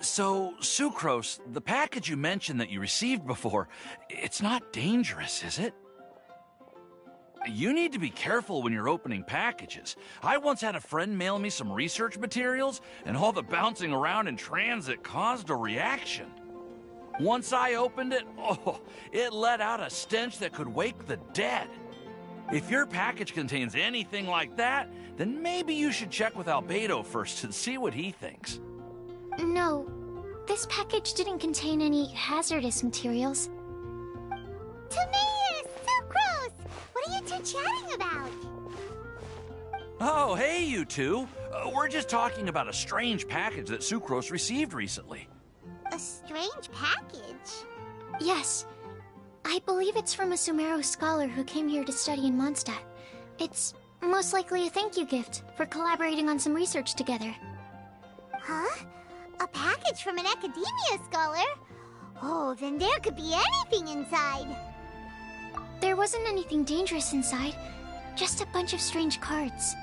So, Sucrose, the package you mentioned that you received before, it's not dangerous, is it? You need to be careful when you're opening packages. I once had a friend mail me some research materials, and all the bouncing around in transit caused a reaction. Once I opened it, it let out a stench that could wake the dead. If your package contains anything like that, then maybe you should check with Albedo first and see what he thinks. No, this package didn't contain any hazardous materials. Timaeus! Sucrose! What are you two chatting about? Oh, hey, you two. We're just talking about a strange package that Sucrose received recently. A strange package? Yes. I believe it's from a Sumeru scholar who came here to study in Mondstadt. It's most likely a thank you gift for collaborating on some research together. Huh? A package from an academia scholar? Oh, then there could be anything inside. There wasn't anything dangerous inside, just a bunch of strange cards.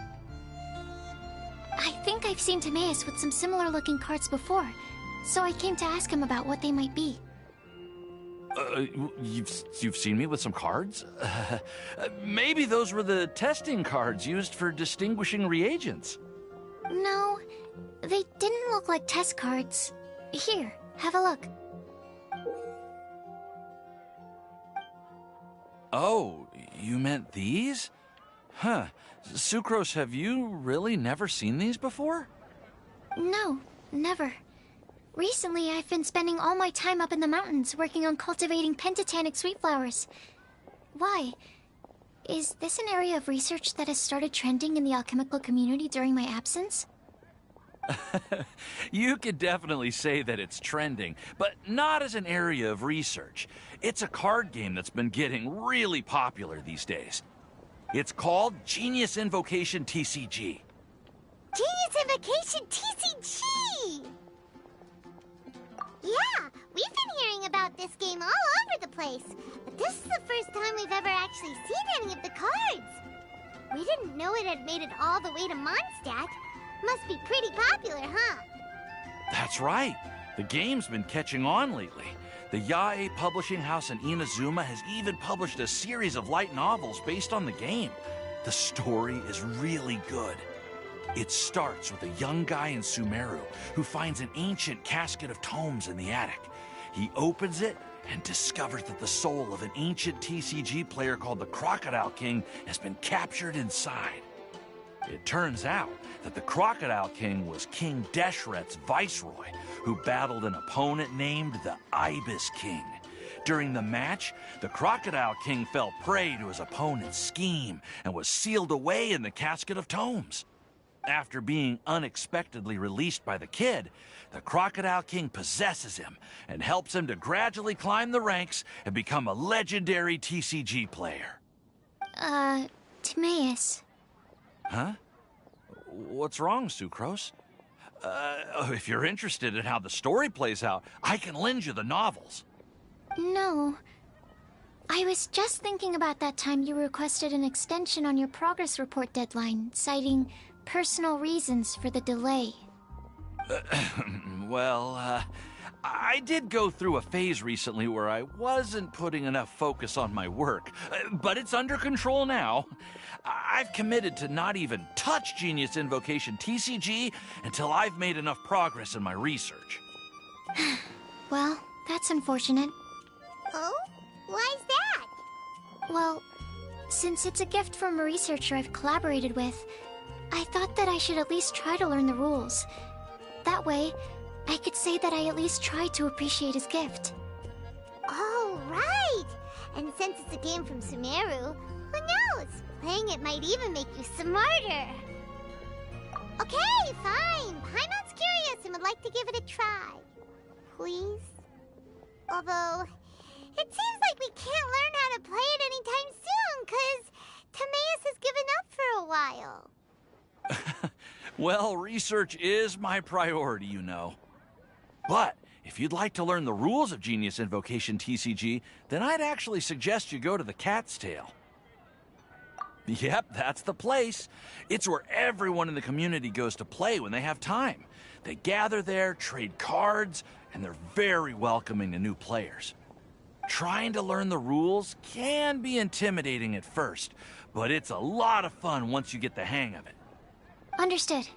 I think I've seen Timaeus with some similar looking cards before, so I came to ask him about what they might be. You've seen me with some cards? Maybe those were the testing cards used for distinguishing reagents. No, they didn't look like test cards. Here, have a look. Oh, you meant these? Huh. Sucrose, have you really never seen these before? No, never. Recently, I've been spending all my time up in the mountains working on cultivating pentatonic sweet flowers. Why? Is this an area of research that has started trending in the alchemical community during my absence? You could definitely say that it's trending, but not as an area of research. It's a card game that's been getting really popular these days. It's called Genius Invocation TCG. Genius Invokation TCG! Yeah, we've been hearing about this game all over the place, but this is the first time we've ever actually seen any of the cards. We didn't know it had made it all the way to Mondstadt. Must be pretty popular, huh? That's right. The game's been catching on lately. The Yae publishing house in Inazuma has even published a series of light novels based on the game. The story is really good. It starts with a young guy in Sumeru who finds an ancient casket of tomes in the attic. He opens it and discovers that the soul of an ancient TCG player called the Crocodile King has been captured inside. It turns out that the Crocodile King was King Deshret's viceroy, who battled an opponent named the Ibis King. During the match, the Crocodile King fell prey to his opponent's scheme and was sealed away in the casket of tomes. After being unexpectedly released by the kid, the Crocodile King possesses him and helps him to gradually climb the ranks and become a legendary TCG player. Timaeus. Huh? What's wrong, Sucrose? If you're interested in how the story plays out, I can lend you the novels. No. I was just thinking about that time you requested an extension on your progress report deadline, citing personal reasons for the delay. I did go through a phase recently where I wasn't putting enough focus on my work, but it's under control now. I've committed to not even touch Genius Invocation TCG until I've made enough progress in my research. Well, that's unfortunate. Oh? Why's that? Well, since it's a gift from a researcher I've collaborated with, I thought that I should at least try to learn the rules. That way, I could say that I at least tried to appreciate his gift. Oh, right! And since it's a game from Sumeru, who knows? Playing it might even make you smarter. Okay, fine. Paimon's curious and would like to give it a try. Please? Although, it seems like we can't learn how to play it anytime soon, 'cause Timaeus has given up for a while. Well, research is my priority, you know. But if you'd like to learn the rules of Genius Invocation TCG, then I'd actually suggest you go to the Cat's Tail. Yep, that's the place. It's where everyone in the community goes to play when they have time. They gather there, trade cards, and they're very welcoming to new players. Trying to learn the rules can be intimidating at first, but it's a lot of fun once you get the hang of it. Understood.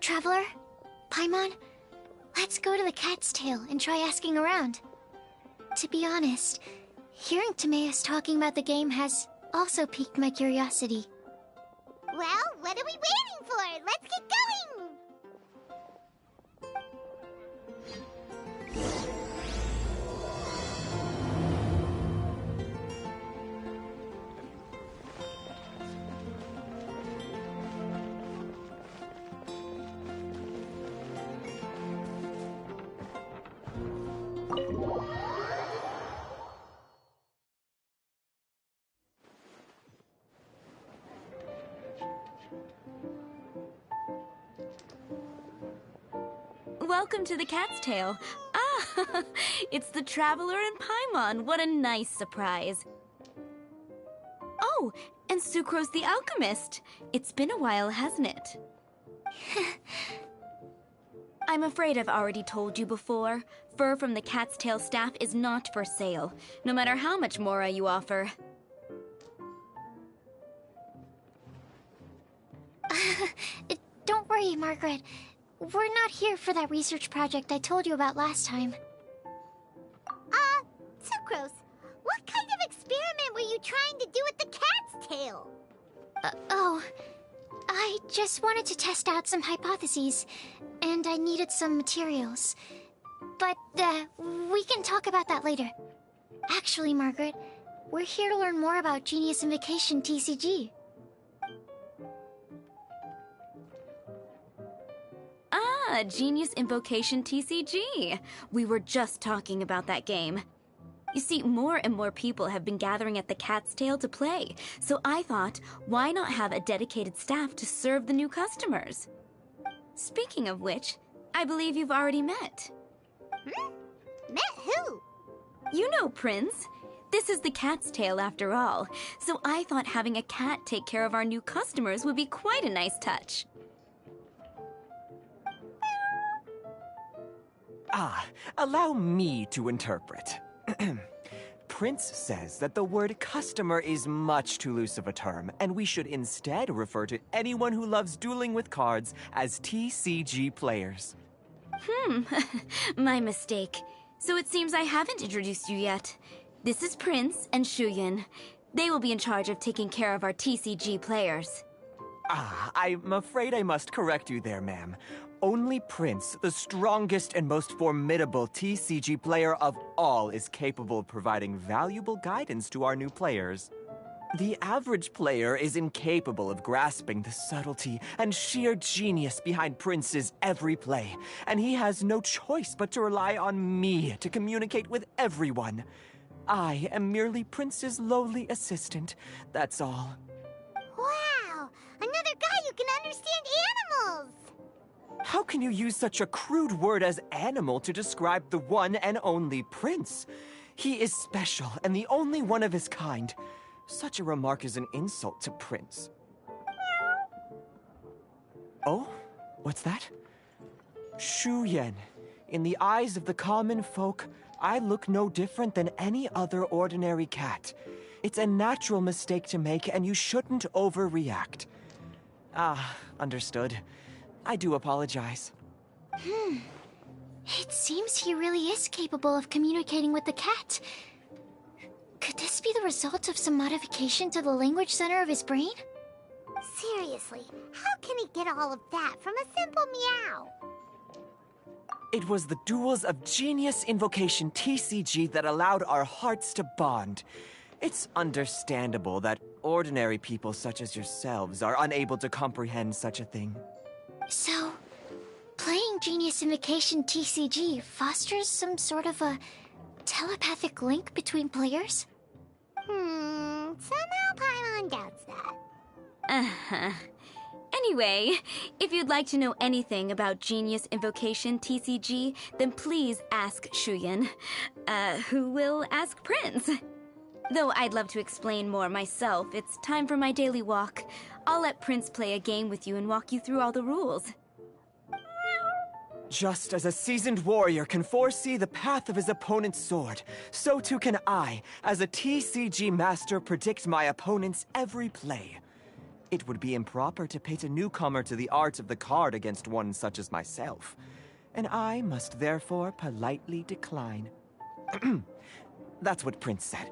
Traveler? Paimon? Let's go to the Cat's Tail and try asking around. To be honest, hearing Timaeus talking about the game has also piqued my curiosity. Well, what are we waiting for? Let's get going! Welcome to the Cat's Tail. Ah, it's the Traveler and Paimon. What a nice surprise. Oh, and Sucrose the Alchemist. It's been a while, hasn't it? I'm afraid I've already told you before. Fur from the Cat's Tail staff is not for sale, no matter how much Mora you offer. Don't worry, Margaret. We're not here for that research project I told you about last time. Sucrose, what kind of experiment were you trying to do with the cat's tail? I just wanted to test out some hypotheses, and I needed some materials. But, we can talk about that later. Actually, Margaret, we're here to learn more about Genius Invocation TCG. Ah, Genius Invocation TCG. We were just talking about that game. You see, more and more people have been gathering at the Cat's Tail to play, so I thought, why not have a dedicated staff to serve the new customers? Speaking of which, I believe you've already met. Met who? You know Prince. This is the Cat's Tail after all, so I thought having a cat take care of our new customers would be quite a nice touch. Allow me to interpret. Prince says that the word customer is much too loose of a term, and we should instead refer to anyone who loves dueling with cards as TCG players. My mistake. So it seems I haven't introduced you yet. This is Prince and Shuyan. They will be in charge of taking care of our TCG players. I'm afraid I must correct you there, ma'am. Only Prince, the strongest and most formidable TCG player of all, is capable of providing valuable guidance to our new players. The average player is incapable of grasping the subtlety and sheer genius behind Prince's every play, and he has no choice but to rely on me to communicate with everyone. I am merely Prince's lowly assistant, that's all. Wow! Another guy who can understand animals! How can you use such a crude word as animal to describe the one and only Prince? He is special and the only one of his kind. Such a remark is an insult to Prince. Oh? What's that? Shuyan. In the eyes of the common folk, I look no different than any other ordinary cat. It's a natural mistake to make, and you shouldn't overreact. Understood. I do apologize. It seems he really is capable of communicating with the cat. Could this be the result of some modification to the language center of his brain? Seriously, how can he get all of that from a simple meow? It was the duels of Genius Invocation TCG that allowed our hearts to bond. It's understandable that ordinary people such as yourselves are unable to comprehend such a thing. So, playing Genius Invocation TCG fosters some sort of a telepathic link between players? Somehow Paimon doubts that. Anyway, if you'd like to know anything about Genius Invocation TCG, then please ask Shuyan, who will ask Prince. Though I'd love to explain more myself, it's time for my daily walk. I'll let Prince play a game with you and walk you through all the rules. Just as a seasoned warrior can foresee the path of his opponent's sword, so too can I, as a TCG master, predict my opponent's every play. It would be improper to pit a newcomer to the art of the card against one such as myself, and I must therefore politely decline. That's what Prince said.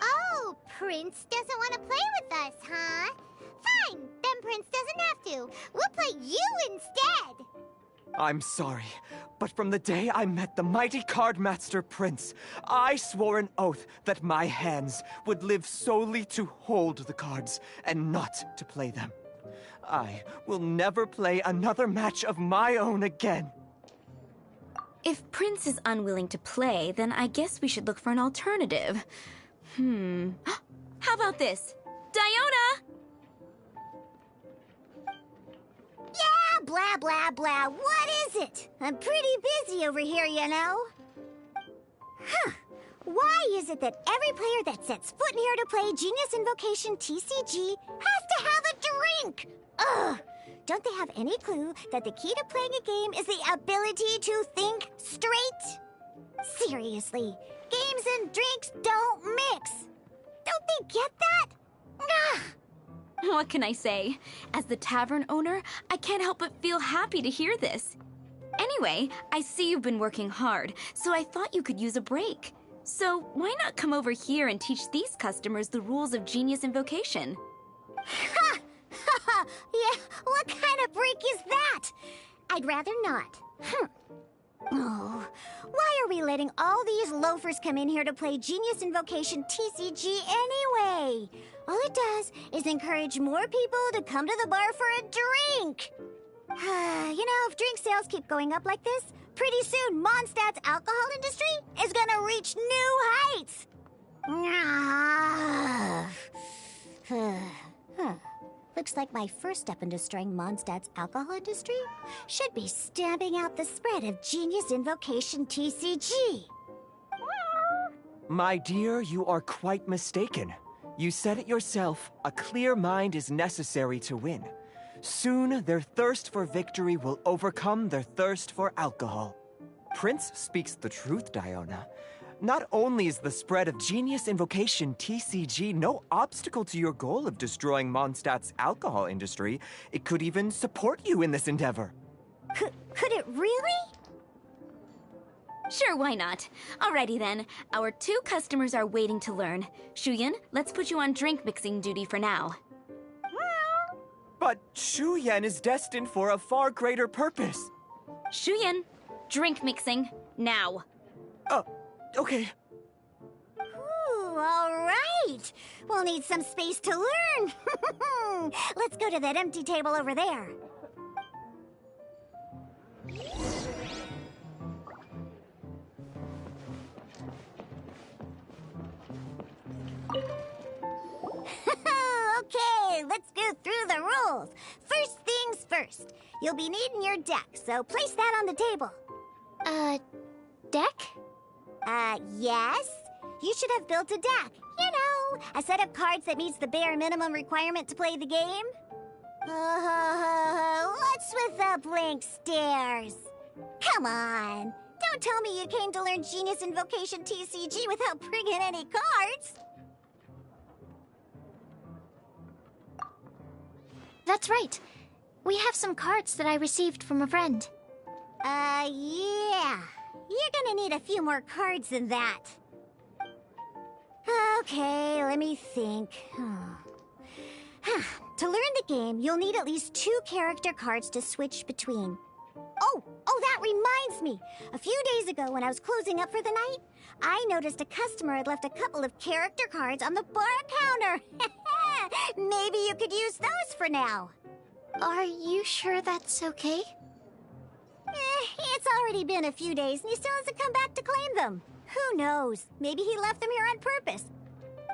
Oh, Prince doesn't want to play with us, huh? Fine, then Prince doesn't have to. We'll play you instead. I'm sorry, but from the day I met the mighty cardmaster Prince, I swore an oath that my hands would live solely to hold the cards and not to play them. I will never play another match of my own again. If Prince is unwilling to play, then I guess we should look for an alternative. How about this? Diona! Yeah, blah, blah, blah. What is it? I'm pretty busy over here, you know. Huh. Why is it that every player that sets foot in here to play Genius Invocation TCG has to have a drink? Ugh! Don't they have any clue that the key to playing a game is the ability to think straight? Seriously, games and drinks don't mix. Don't they get that? Ugh! What can I say? As the tavern owner, I can't help but feel happy to hear this. Anyway, I see you've been working hard, so I thought you could use a break. So why not come over here and teach these customers the rules of Genius Invocation? Ha! Ha ha! Yeah, what kind of break is that? I'd rather not. Oh, why are we letting all these loafers come in here to play Genius Invocation TCG anyway? All it does is encourage more people to come to the bar for a drink. You know, if drink sales keep going up like this, pretty soon Mondstadt's alcohol industry is gonna reach new heights. Looks like my first step in destroying Mondstadt's alcohol industry should be stamping out the spread of Genius Invocation TCG. My dear, you are quite mistaken. You said it yourself, a clear mind is necessary to win. Soon, their thirst for victory will overcome their thirst for alcohol. Prince speaks the truth, Diona. Not only is the spread of Genius Invocation TCG no obstacle to your goal of destroying Mondstadt's alcohol industry, it could even support you in this endeavor. Could it really? Sure, why not? Alrighty then, our 2 customers are waiting to learn. Shuyan, let's put you on drink mixing duty for now. But Shu Yan is destined for a far greater purpose. Shuyan, drink mixing, now. Okay. Ooh, all right. We'll need some space to learn. Let's go to that empty table over there. Okay, let's go through the rules. First things first. You'll be needing your deck, so place that on the table. Deck? Yes. You should have built a deck. You know, a set of cards that meets the bare minimum requirement to play the game. What's with the blank stares? Come on. Don't tell me you came to learn Genius Invocation TCG without bringing any cards. That's right. We have some cards that I received from a friend. Yeah. You're gonna need a few more cards than that. Okay, let me think. To learn the game, you'll need at least 2 character cards to switch between. Oh, that reminds me. A few days ago when I was closing up for the night, I noticed a customer had left a couple of character cards on the bar counter. Maybe you could use those for now. Are you sure that's okay? It's already been a few days and he still hasn't come back to claim them. Who knows? Maybe he left them here on purpose.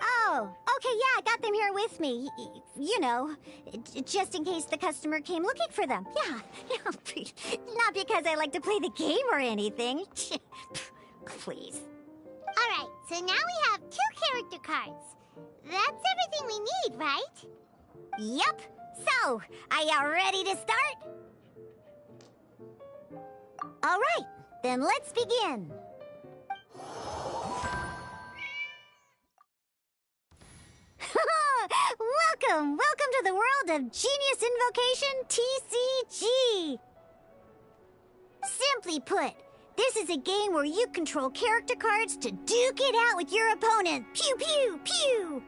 Oh, okay, yeah, I got them here with me. You know, just in case the customer came looking for them. Yeah, not because I like to play the game or anything. Please. All right, so now we have 2 character cards. That's everything we need, right? Yep. So, are you ready to start? All right, then let's begin. Welcome to the world of Genius Invocation TCG. Simply put, this is a game where you control character cards to duke it out with your opponent. Pew, pew, pew!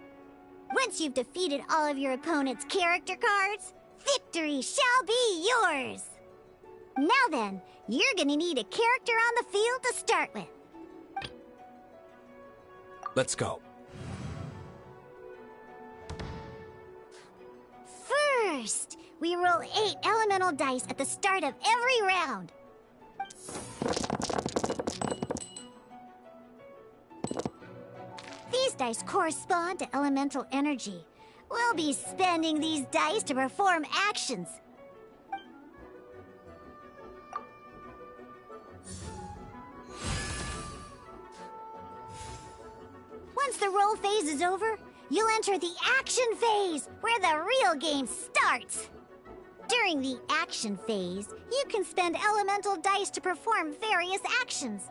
Once you've defeated all of your opponent's character cards, victory shall be yours! Now then, you're gonna need a character on the field to start with. Let's go. First, we roll 8 elemental dice at the start of every round. These dice correspond to elemental energy. We'll be spending these dice to perform actions. Once the roll phase is over, you'll enter the action phase, where the real game starts. During the action phase, you can spend elemental dice to perform various actions.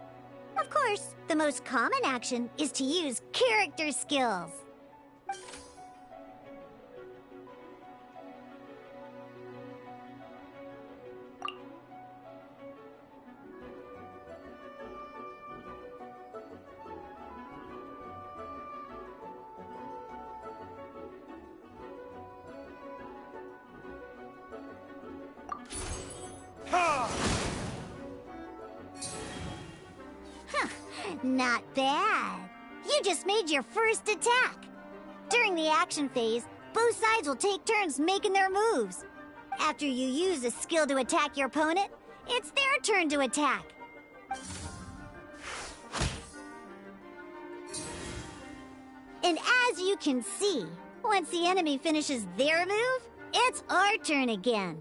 Of course, the most common action is to use character skills. Not bad. You just made your first attack. During the action phase, both sides will take turns making their moves. After you use a skill to attack your opponent, it's their turn to attack. And as you can see, once the enemy finishes their move, it's our turn again.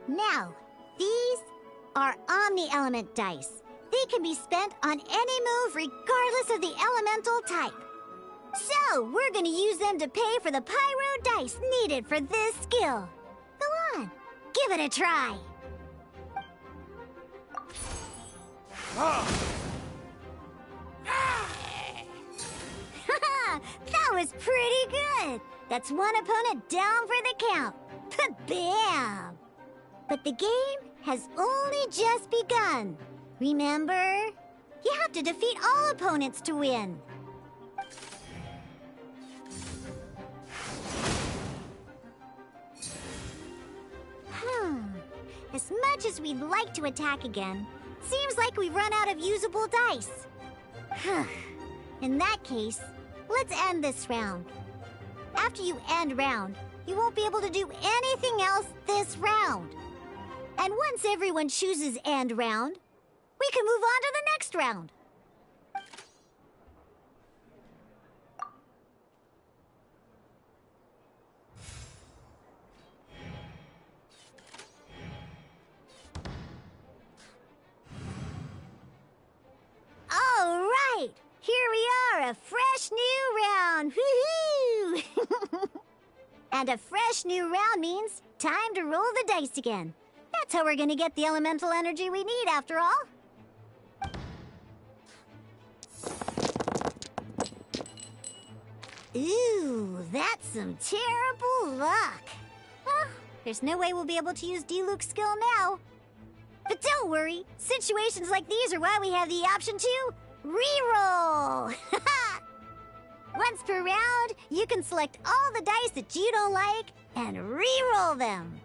Now, these are Omni-Element dice. They can be spent on any move regardless of the elemental type. So, we're gonna use them to pay for the pyro dice needed for this skill. Go on, give it a try. That was pretty good. That's one opponent down for the count. Bam! But the game has only just begun. Remember? You have to defeat all opponents to win. As much as we'd like to attack again, seems like we've run out of usable dice. In that case, let's end this round. After you end round, you won't be able to do anything else this round. And once everyone chooses end round, we can move on to the next round. All right, here we are, a fresh new round. Woohoo! And a fresh new round means time to roll the dice again. That's how we're gonna get the elemental energy we need, after all. Ooh, that's some terrible luck. Well, there's no way we'll be able to use D-Luke's skill now. But don't worry, situations like these are why we have the option to re-roll. Once per round, you can select all the dice that you don't like and re-roll them.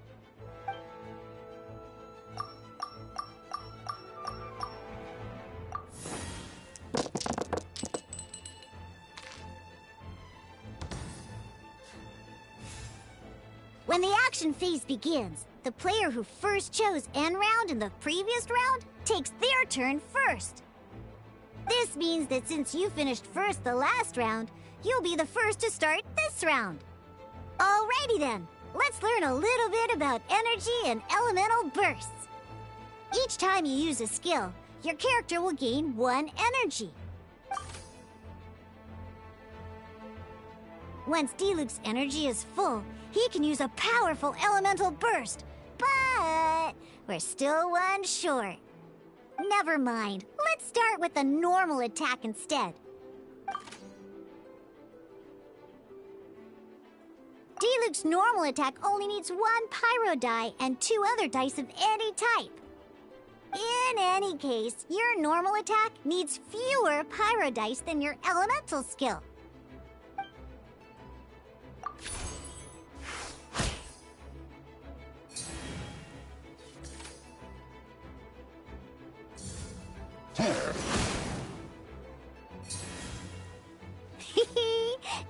When the action phase begins, the player who first chose end round in the previous round takes their turn first. This means that since you finished first the last round, you'll be the first to start this round. Alrighty then, let's learn a little bit about energy and elemental bursts. Each time you use a skill, your character will gain 1 energy. Once D-Luke's energy is full, he can use a powerful elemental burst. But we're still one short. Never mind. Let's start with a normal attack instead. D-Luke's normal attack only needs 1 pyro die and 2 other dice of any type. In any case, your normal attack needs fewer pyro dice than your elemental skill.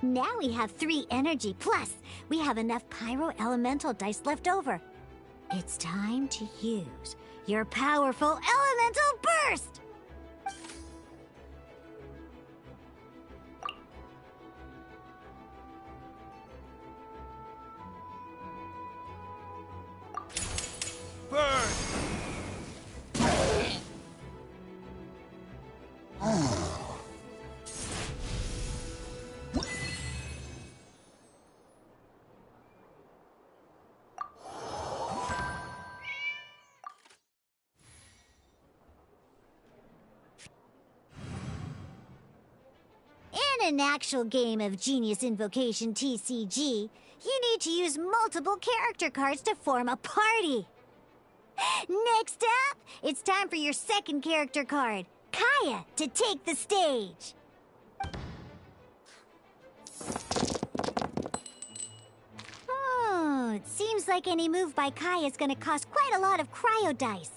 Now we have 3 energy, plus we have enough pyro elemental dice left over. It's time to use your powerful elemental burst! Burn! In an actual game of Genius Invocation TCG, you need to use multiple character cards to form a party. Next up, it's time for your second character card, Kaya, to take the stage. It seems like any move by Kaya is going to cost quite a lot of cryo dice.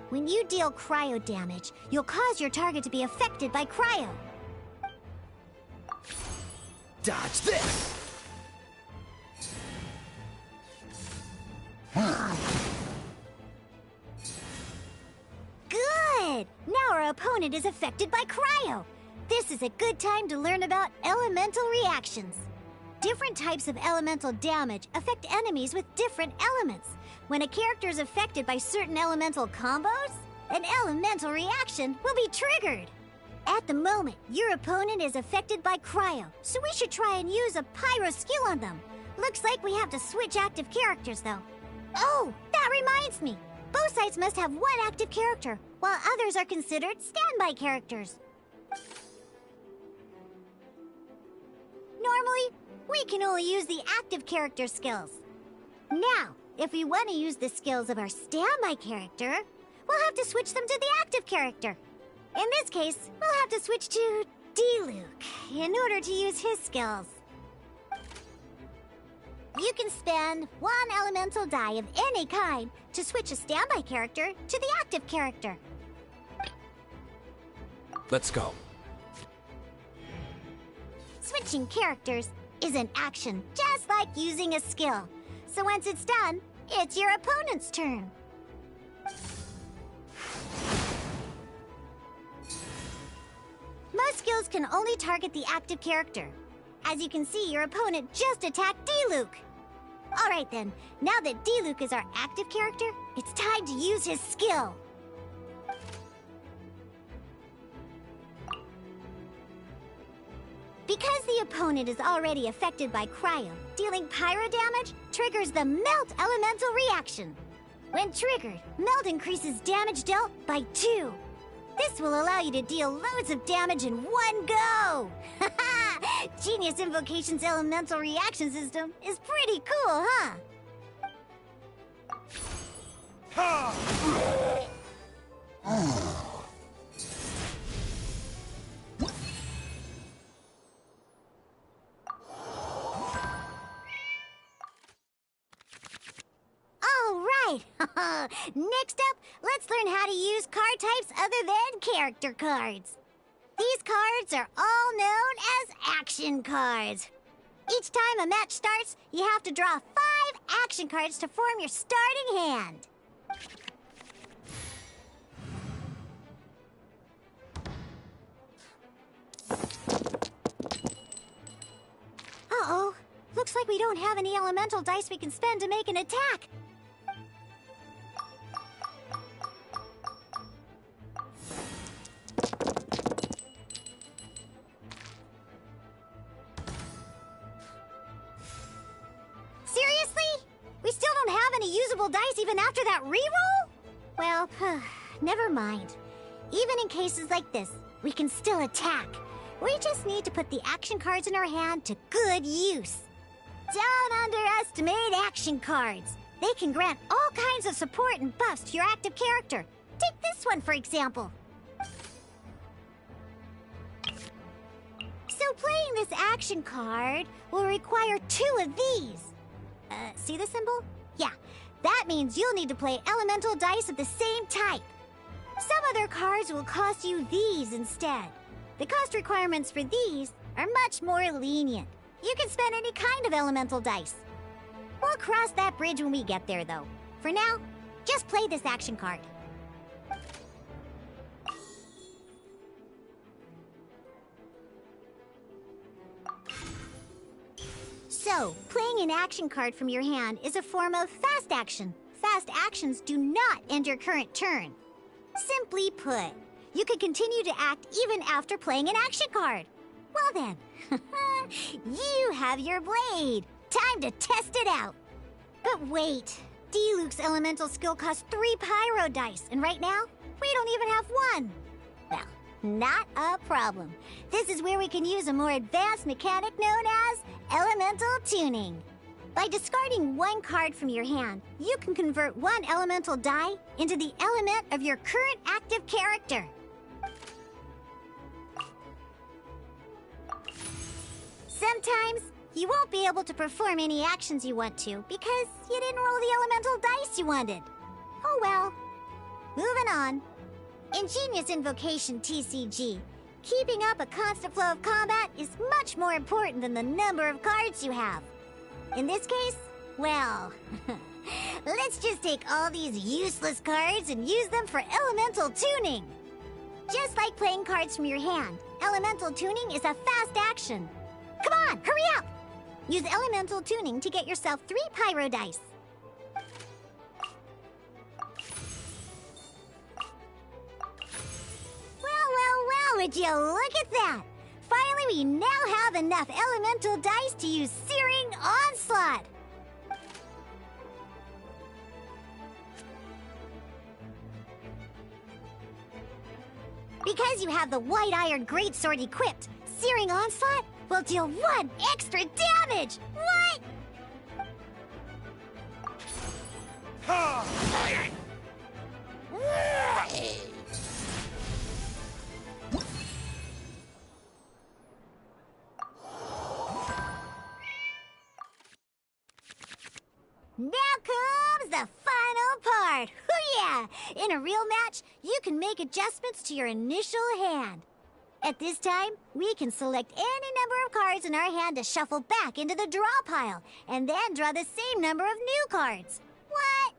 When you deal cryo damage, you'll cause your target to be affected by cryo. Dodge this! Good! Now our opponent is affected by cryo. This is a good time to learn about elemental reactions. Different types of elemental damage affect enemies with different elements. When a character is affected by certain elemental combos, an elemental reaction will be triggered. At the moment, your opponent is affected by cryo, so we should try and use a pyro skill on them. Looks like we have to switch active characters, though. Oh, that reminds me. Both sides must have 1 active character, while others are considered standby characters. Normally, we can only use the active character skills. Now, if we want to use the skills of our standby character, we'll have to switch them to the active character. In this case, we'll have to switch to D-Luke in order to use his skills. You can spend 1 elemental die of any kind to switch a standby character to the active character. Let's go. Switching characters is an action, just like using a skill. So once it's done, it's your opponent's turn. Most skills can only target the active character. As you can see, your opponent just attacked D-Luke. Alright then, now that D-Luke is our active character, it's time to use his skill. Because the opponent is already affected by cryo, dealing pyro damage triggers the Melt elemental reaction. When triggered, Melt increases damage dealt by 2. This will allow you to deal loads of damage in one go! Genius Invocation's elemental reaction system is pretty cool, huh? Alright! Next up, let's learn how to use card types other than character cards. These cards are all known as action cards. Each time a match starts, you have to draw 5 action cards to form your starting hand. Looks like we don't have any elemental dice we can spend to make an attack. Seriously? We still don't have any usable dice even after that reroll? Well, never mind. Even in cases like this, we can still attack. We just need to put the action cards in our hand to good use. Don't underestimate action cards. They can grant all kinds of support and buffs to your active character. Take this one, for example. So playing this action card will require 2 of these. See the symbol? Yeah, that means you'll need to play elemental dice of the same type. Some other cards will cost you these instead. The cost requirements for these are much more lenient. You can spend any kind of elemental dice. We'll cross that bridge when we get there, though. For now, just play this action card. So, playing an action card from your hand is a form of fast action. Fast actions do not end your current turn. Simply put, you can continue to act even after playing an action card. Well then, you have your blade. Time to test it out. But wait, D-Luke's elemental skill costs 3 pyro dice, and right now, we don't even have 1. Well, not a problem. This is where we can use a more advanced mechanic known as elemental tuning. By discarding 1 card from your hand, you can convert 1 elemental die into the element of your current active character. Sometimes, you won't be able to perform any actions you want to because you didn't roll the elemental dice you wanted. Oh well. Moving on. In Genius Invocation TCG, keeping up a constant flow of combat is much more important than the number of cards you have. In this case, well, let's just take all these useless cards and use them for elemental tuning. Just like playing cards from your hand, elemental tuning is a fast action. Come on, hurry up! Use elemental tuning to get yourself 3 pyro dice. Well, would you look at that? Finally, we now have enough elemental dice to use Searing Onslaught. Because you have the White Iron Greatsword equipped, Searing Onslaught will deal 1 extra damage! What? Now comes the final part! Hoo-yeah! In a real match, you can make adjustments to your initial hand. At this time, we can select any number of cards in our hand to shuffle back into the draw pile, and then draw the same number of new cards. What?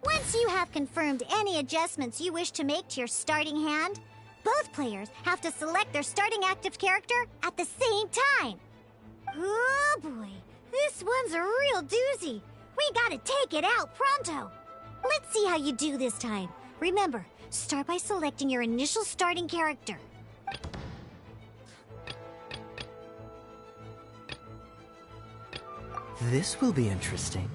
Once you have confirmed any adjustments you wish to make to your starting hand, both players have to select their starting active character at the same time. Oh boy, this one's a real doozy. We gotta take it out pronto. Let's see how you do this time. Remember, start by selecting your initial starting character. This will be interesting.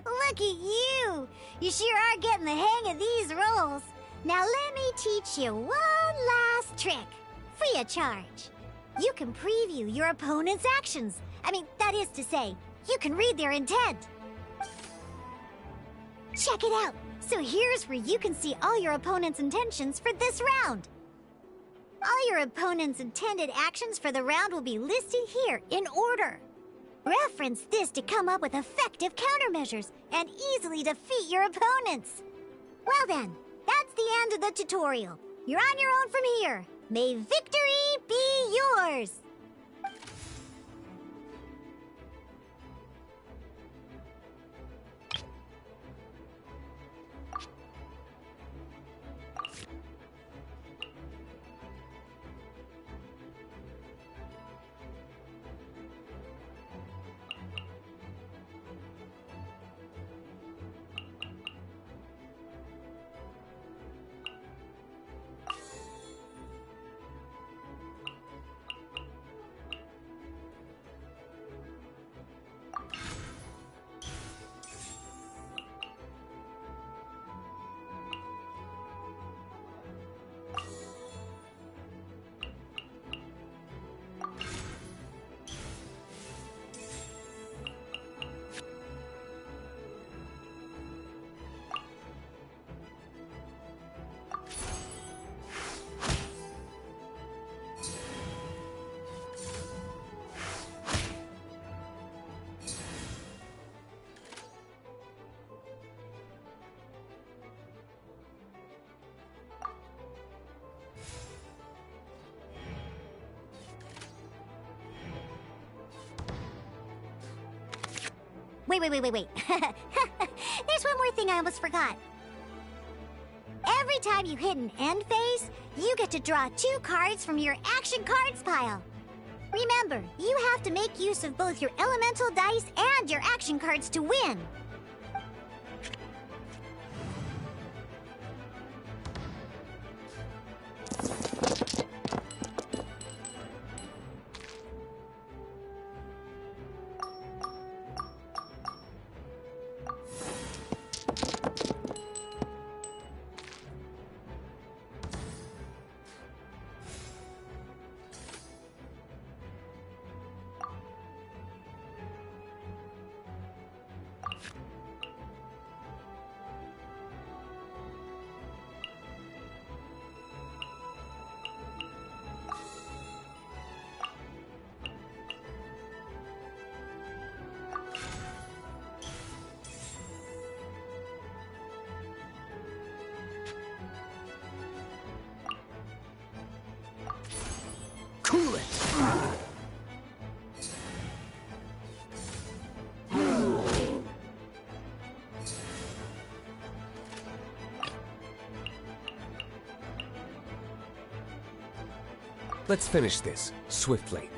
Look at you! You sure are getting the hang of these rolls. Now let me teach you one last trick, free of charge. You can preview your opponent's actions. That is to say, you can read their intent. Check it out. So here's where you can see all your opponent's intentions for this round. All your opponent's intended actions for the round will be listed here in order. Reference this to come up with effective countermeasures and easily defeat your opponents. Well then, that's the end of the tutorial. You're on your own from here. May victory be yours! Wait. There's one more thing I almost forgot. Every time you hit an end phase, you get to draw 2 cards from your action cards pile. Remember, you have to make use of both your elemental dice and your action cards to win. Cool it! Let's finish this, swiftly.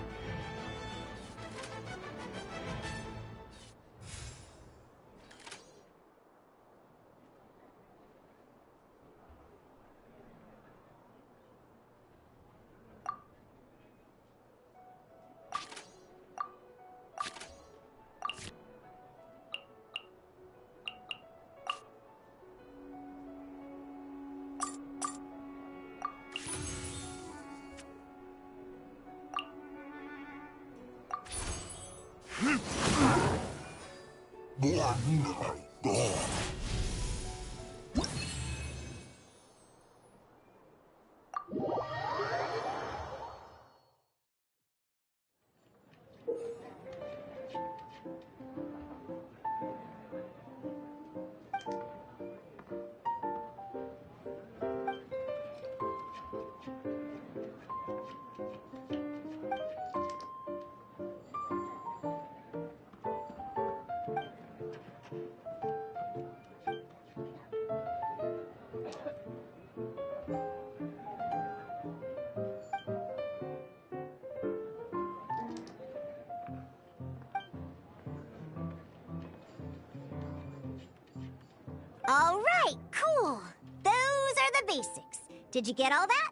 All right, cool. Those are the basics. Did you get all that?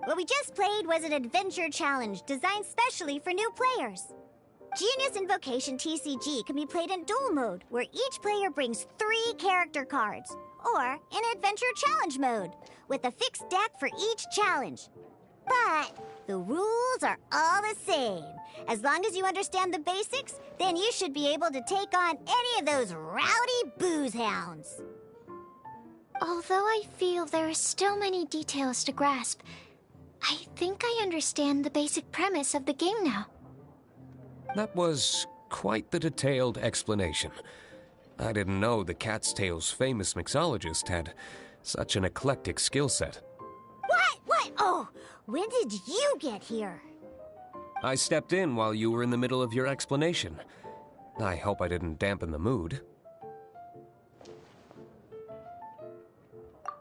What we just played was an adventure challenge designed specially for new players. Genius Invocation TCG can be played in duel mode, where each player brings 3 character cards, or in adventure challenge mode, with a fixed deck for each challenge. But the rules are all the same. As long as you understand the basics, then you should be able to take on any of those rowdy booze hounds. Although I feel there are still many details to grasp, I think I understand the basic premise of the game now. That was quite the detailed explanation. I didn't know the Cat's Tail's famous mixologist had such an eclectic skill set. What? Oh, when did you get here? I stepped in while you were in the middle of your explanation. I hope I didn't dampen the mood.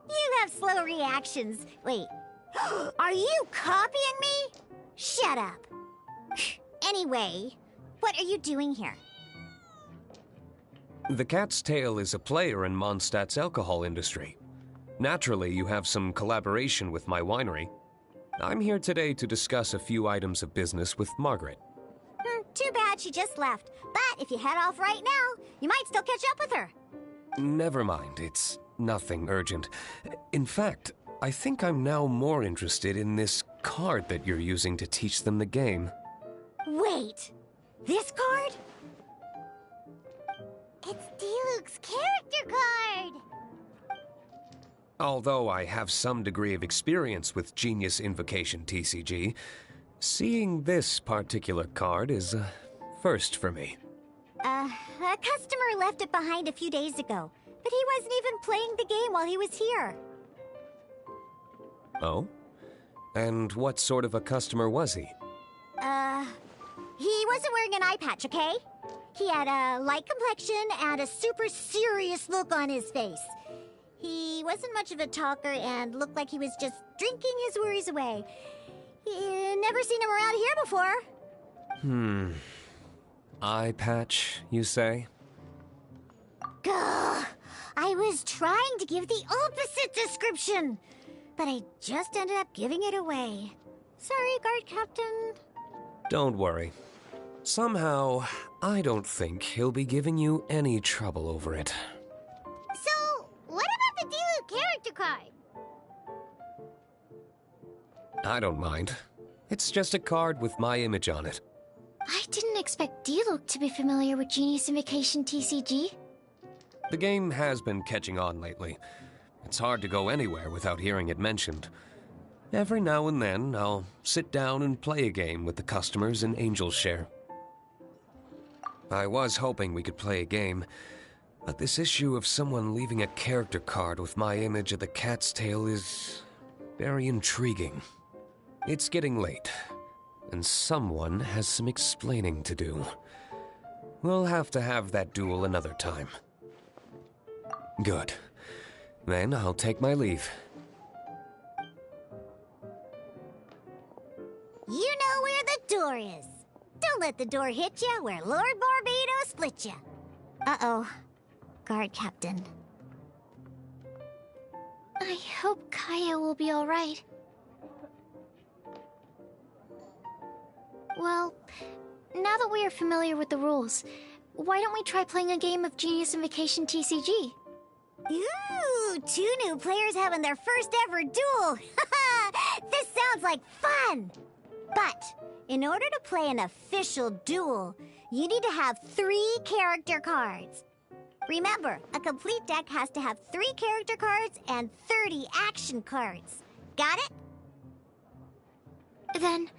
You have slow reactions. Wait, are you copying me? Shut up. Anyway, what are you doing here? The Cat's Tail is a player in Mondstadt's alcohol industry. Naturally, you have some collaboration with my winery. I'm here today to discuss a few items of business with Margaret. Too bad she just left. But if you head off right now, you might still catch up with her. Never mind, it's nothing urgent. In fact, I think I'm now more interested in this card that you're using to teach them the game. Wait, this card? It's Diluc's character card! Although I have some degree of experience with Genius Invocation TCG, seeing this particular card is a first for me. A customer left it behind a few days ago, but he wasn't even playing the game while he was here. Oh? And what sort of a customer was he? He wasn't wearing an eye patch, okay? He had a light complexion and a super serious look on his face. He wasn't much of a talker and looked like he was just drinking his worries away. Never seen him around here before. Eye patch, you say? Gah! I was trying to give the opposite description, but I just ended up giving it away. Sorry, guard captain. Don't worry. Somehow, I don't think he'll be giving you any trouble over it. So, what about the Diluc character card? I don't mind. It's just a card with my image on it. I didn't expect Diluc to be familiar with Genius Invocation TCG. The game has been catching on lately. It's hard to go anywhere without hearing it mentioned. Every now and then, I'll sit down and play a game with the customers in Angel's Share. I was hoping we could play a game, but this issue of someone leaving a character card with my image of the Cat's Tail is very intriguing. It's getting late, and someone has some explaining to do. We'll have to have that duel another time. Good. Then I'll take my leave. You know where the door is. Don't let the door hit you where Lord Barbados split you. Uh-oh. Guard captain. I hope Kaya will be alright. Well, now that we are familiar with the rules, why don't we try playing a game of Genius Invocation TCG? Ooh, 2 new players having their first ever duel. This sounds like fun! But, in order to play an official duel, you need to have 3 character cards. Remember, a complete deck has to have 3 character cards and 30 action cards. Got it? Then,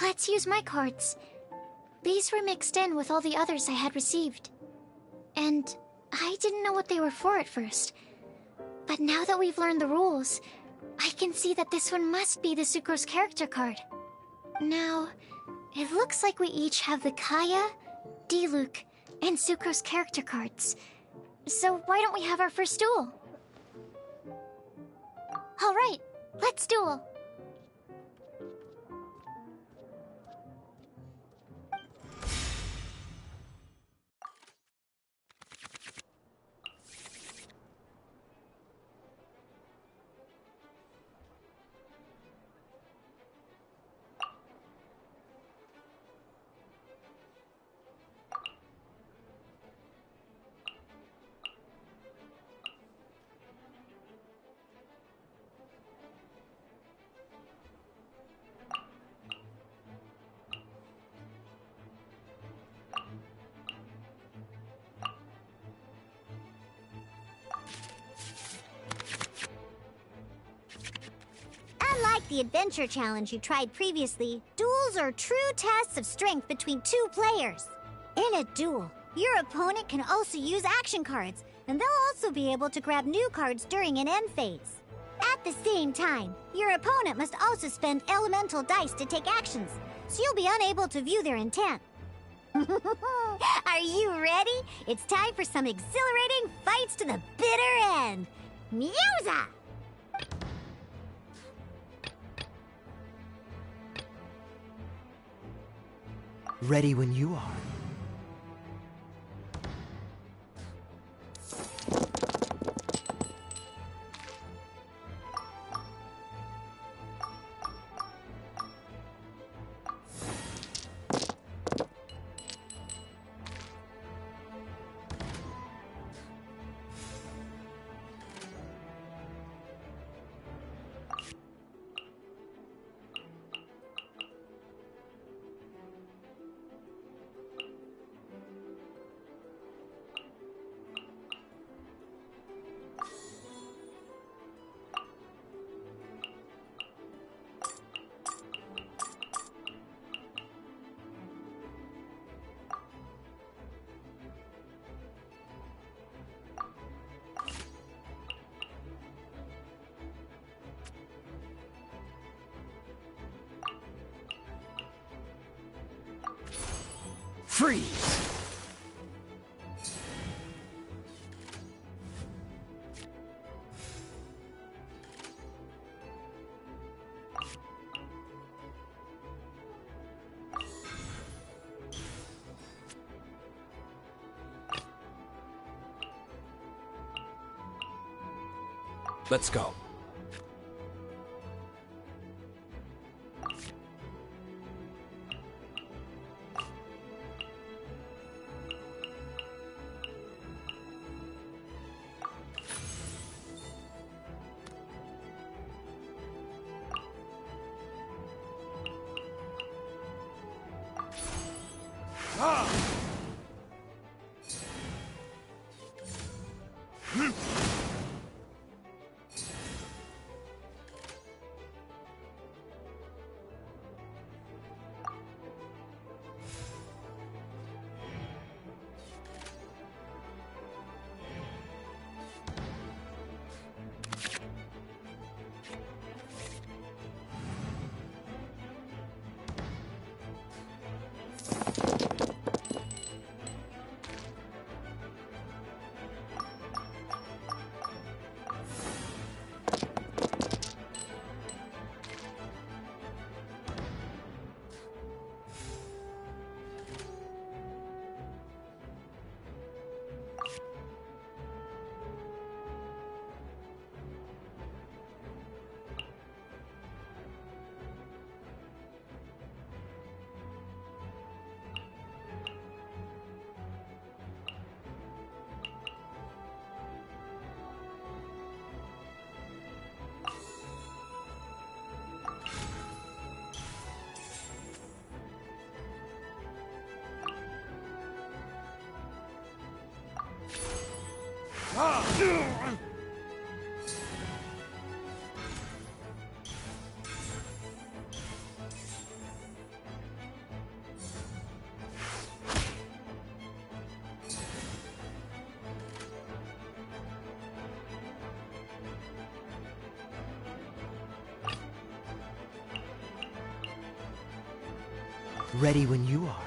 let's use my cards. These were mixed in with all the others I had received. And I didn't know what they were for at first. But now that we've learned the rules, I can see that this one must be the Sucrose character card. Now, it looks like we each have the Kaya, Diluc, and Sucrose character cards. So why don't we have our first duel? Alright, let's duel. Unlike the adventure challenge you tried previously, duels are true tests of strength between 2 players. In a duel, your opponent can also use action cards, and they'll also be able to grab new cards during an end phase. At the same time, your opponent must also spend elemental dice to take actions, so you'll be unable to view their intent. Are you ready? It's time for some exhilarating fights to the bitter end. Musa! Ready when you are. Freeze! Let's go. Ready when you are.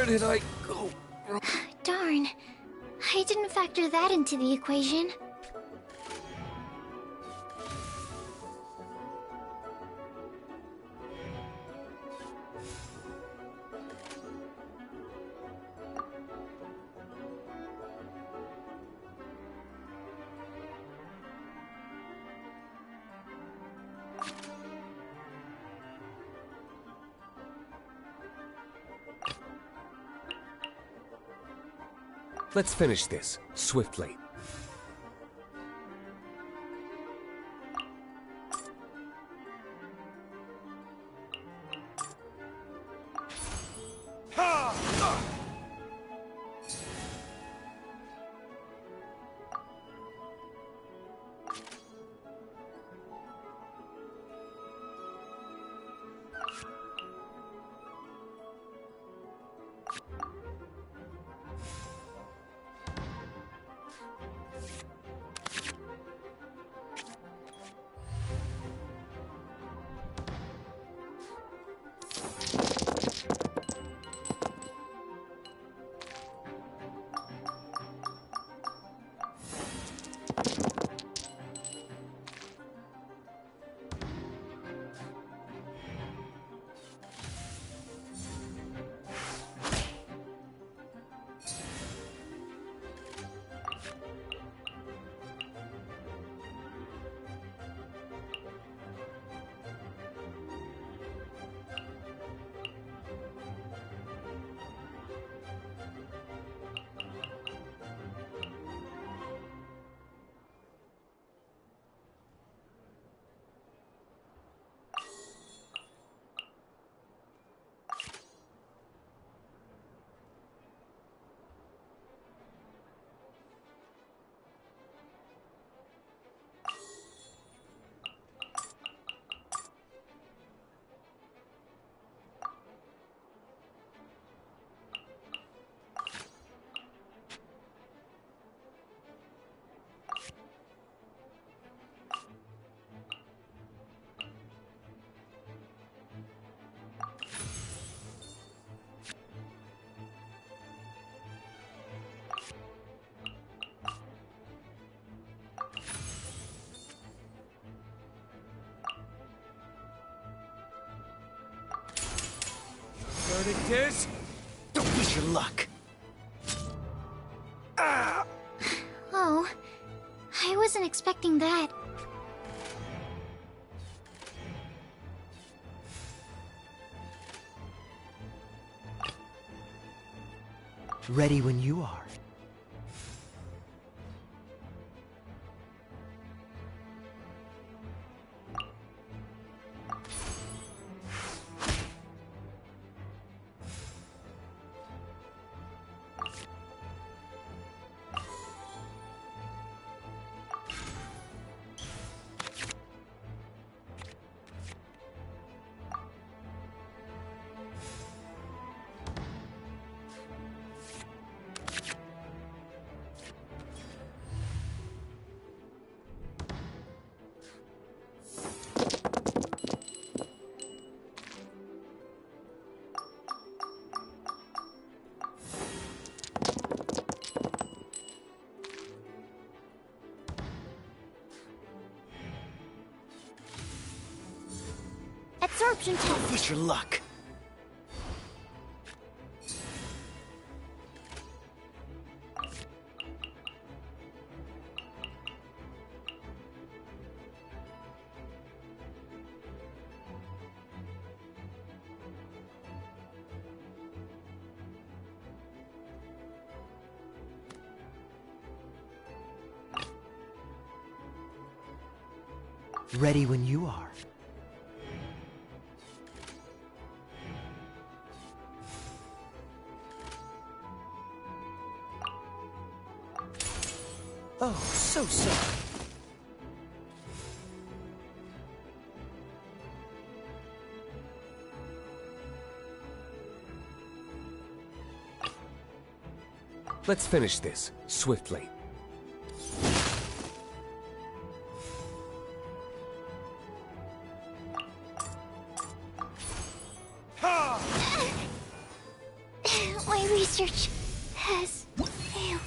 Where did I go? Darn. I didn't factor that into the equation. Let's finish this, swiftly. Verdict is, don't lose your luck. Oh, I wasn't expecting that. Ready when you are. Absorption test. Don't lose your luck. Ready when you are. Oh, so sorry. Let's finish this, swiftly. Wait, research has failed.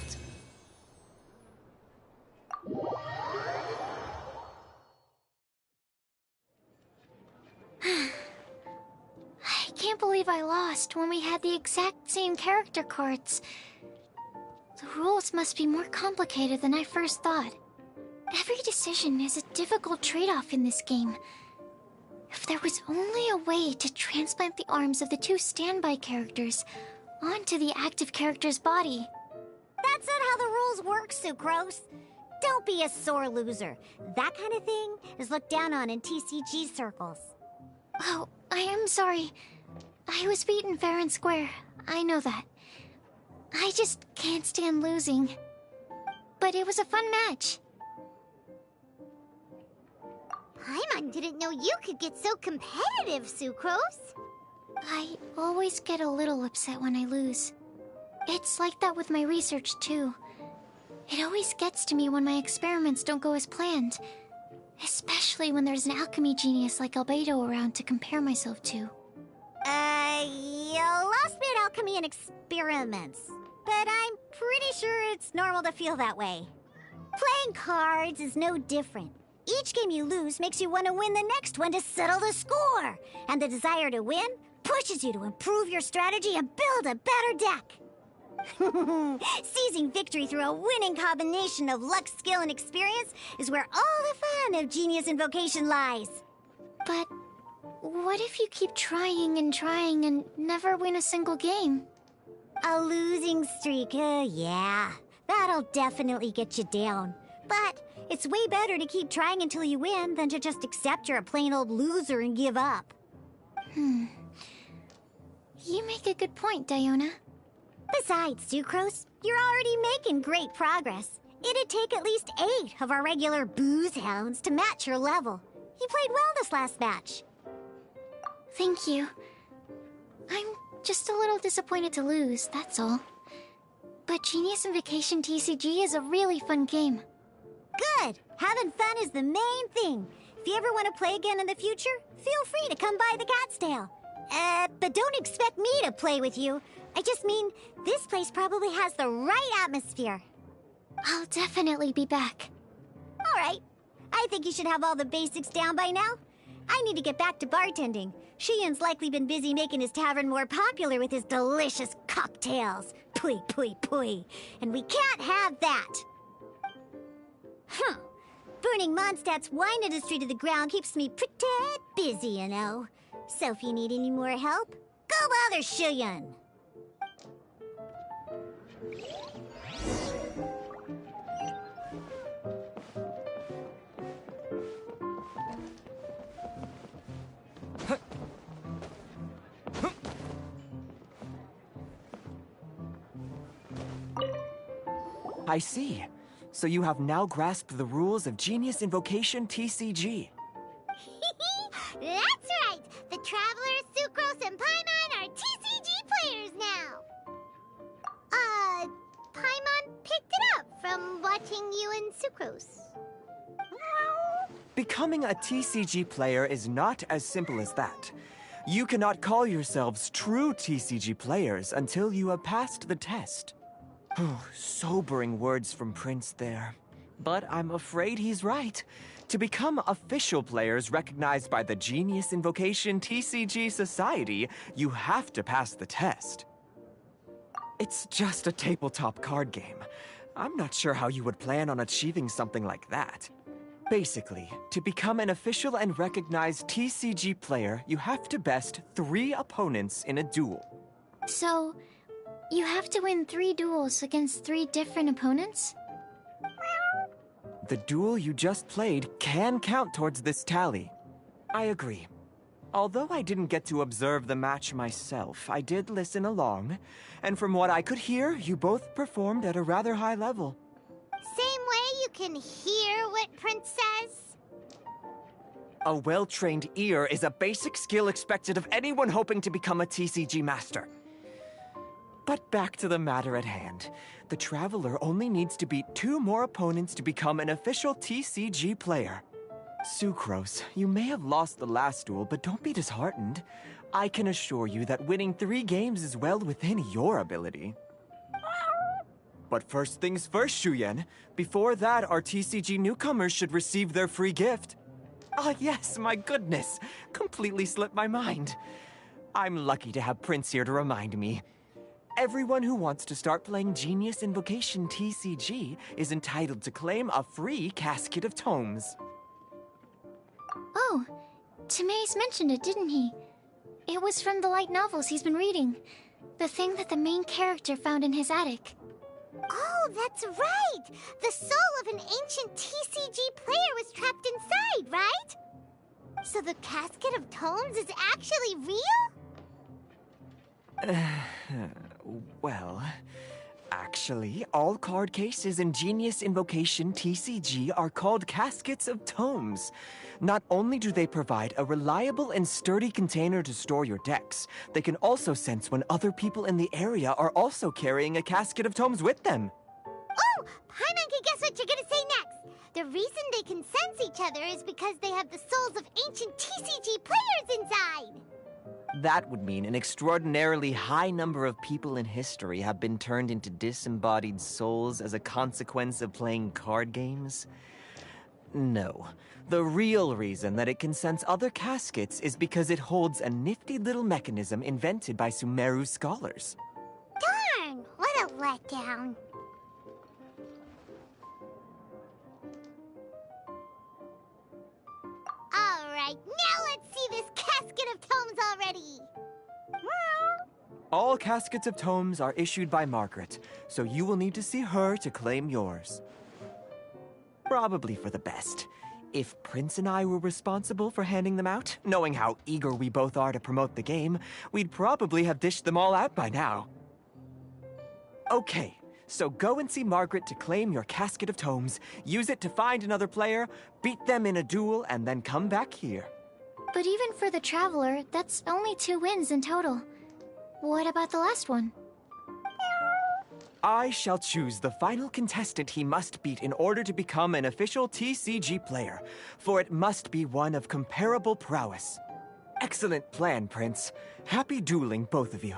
I can't believe I lost when we had the exact same character cards. The rules must be more complicated than I first thought. Every decision is a difficult trade-off in this game. If there was only a way to transplant the arms of the two standby characters onto the active character's body. That's not how the rules work, Sucrose. Don't be a sore loser. That kind of thing is looked down on in TCG circles. Oh, I am sorry. I was beaten fair and square. I know that. I just can't stand losing. But it was a fun match. Paimon didn't know you could get so competitive, Sucrose. I always get a little upset when I lose. It's like that with my research, too. It always gets to me when my experiments don't go as planned. Especially when there's an alchemy genius like Albedo around to compare myself to. You lost me at alchemy and experiments. But I'm pretty sure it's normal to feel that way. Playing cards is no different. Each game you lose makes you want to win the next one to settle the score. And the desire to win pushes you to improve your strategy and build a better deck. Seizing victory through a winning combination of luck, skill, and experience is where all the fun of Genius Invocation lies. But what if you keep trying and never win a single game? A losing streak, yeah. That'll definitely get you down. But it's way better to keep trying until you win than to just accept you're a plain old loser and give up. You make a good point, Diona. Besides, Sucrose, you're already making great progress. It'd take at least 8 of our regular booze hounds to match your level. You played well this last match. Thank you. I'm just a little disappointed to lose, that's all. But Genius Invokation TCG is a really fun game. Good! Having fun is the main thing. If you ever want to play again in the future, feel free to come by the Cat's Tail. But don't expect me to play with you. I just mean, this place probably has the right atmosphere. I'll definitely be back. All right. I think you should have all the basics down by now. I need to get back to bartending. Shiyan's likely been busy making his tavern more popular with his delicious cocktails. Pui, pui, pui. And we can't have that. Burning Mondstadt's wine industry to the ground keeps me pretty busy, you know. So if you need any more help, go bother Shiyan. I see. So you have now grasped the rules of Genius Invocation TCG. That's right! The Travelers, Sucrose, and Paimon are TCG players now! Paimon picked it up from watching you and Sucrose. Becoming a TCG player is not as simple as that. You cannot call yourselves true TCG players until you have passed the test. Sobering words from Prince there. But I'm afraid he's right. To become official players recognized by the Genius Invocation TCG Society, you have to pass the test. It's just a tabletop card game. I'm not sure how you would plan on achieving something like that. Basically, to become an official and recognized TCG player, you have to best 3 opponents in a duel. So, you have to win 3 duels against 3 different opponents? The duel you just played can count towards this tally. I agree. Although I didn't get to observe the match myself, I did listen along, and from what I could hear, you both performed at a rather high level. Same way you can hear what Prince says? A well-trained ear is a basic skill expected of anyone hoping to become a TCG master. But back to the matter at hand. The Traveler only needs to beat 2 more opponents to become an official TCG player. Sucrose, you may have lost the last duel, but don't be disheartened. I can assure you that winning 3 games is well within your ability. But first things first, Shuyen. Before that, our TCG newcomers should receive their free gift. Ah, yes, my goodness. Completely slipped my mind. I'm lucky to have Prince here to remind me. Everyone who wants to start playing Genius Invocation TCG is entitled to claim a free casket of tomes. Oh, Timaeus mentioned it, didn't he? It was from the light novels he's been reading. The thing that the main character found in his attic. Oh, that's right! The soul of an ancient TCG player was trapped inside, right? So the casket of tomes is actually real? Well, actually, all card cases in Genius Invocation TCG are called caskets of tomes. Not only do they provide a reliable and sturdy container to store your decks, they can also sense when other people in the area are also carrying a casket of tomes with them. Oh, Paimon can guess what you're gonna say next. The reason they can sense each other is because they have the souls of ancient TCG players inside. That would mean an extraordinarily high number of people in history have been turned into disembodied souls as a consequence of playing card games. No. The real reason that it can sense other caskets is because it holds a nifty little mechanism invented by Sumeru scholars. Darn, what a letdown. Alright, now let's see this casket of tomes already. All caskets of tomes are issued by Margaret, so you will need to see her to claim yours. Probably for the best. If Prince and I were responsible for handing them out, knowing how eager we both are to promote the game, we'd probably have dished them all out by now. Okay, so go and see Margaret to claim your casket of tomes, use it to find another player, beat them in a duel, and then come back here. But even for the Traveler, that's only 2 wins in total. What about the last one? I shall choose the final contestant he must beat in order to become an official TCG player, for it must be one of comparable prowess. Excellent plan, Prince. Happy dueling, both of you.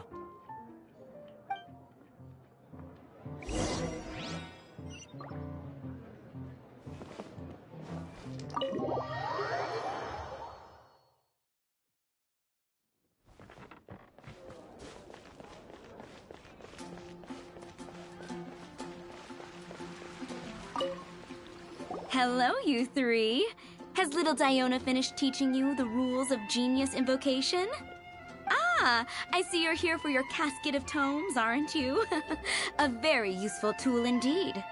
Hello, you 3. Has little Diona finished teaching you the rules of Genius Invocation? Ah, I see you're here for your casket of tomes, aren't you? A very useful tool indeed.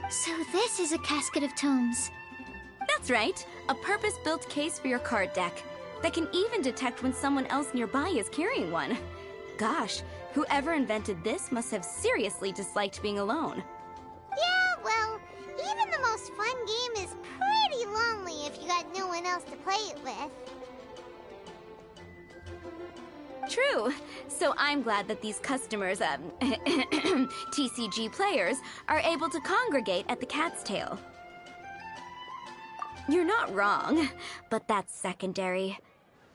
So this is a casket of tomes. That's right, a purpose-built case for your card deck that can even detect when someone else nearby is carrying one. Gosh, whoever invented this must have seriously disliked being alone. Yeah, well, even the most fun game is pretty lonely if you got no one else to play it with. True. So I'm glad that these customers, TCG players, are able to congregate at the Cat's Tail. You're not wrong, but that's secondary.